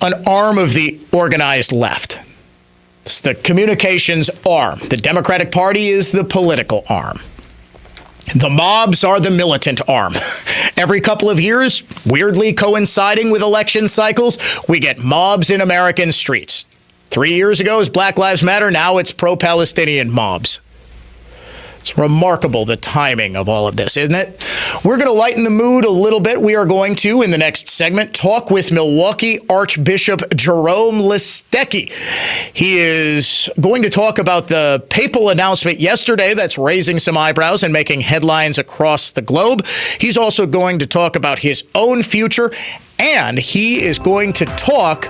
an arm of the organized left. It's the communications arm. The Democratic Party is the political arm. The mobs are the militant arm. Every couple of years, weirdly coinciding with election cycles, we get mobs in American streets. 3 years ago, it was Black Lives Matter. Now it's pro-Palestinian mobs. It's remarkable, the timing of all of this, isn't it? We're going to lighten the mood a little bit. We are going to, in the next segment, talk with Milwaukee Archbishop Jerome Listecki. He is going to talk about the papal announcement yesterday that's raising some eyebrows and making headlines across the globe. He's also going to talk about his own future, and he is going to talk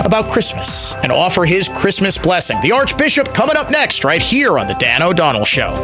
about Christmas and offer his Christmas blessing. The Archbishop coming up next right here on The Dan O'Donnell Show.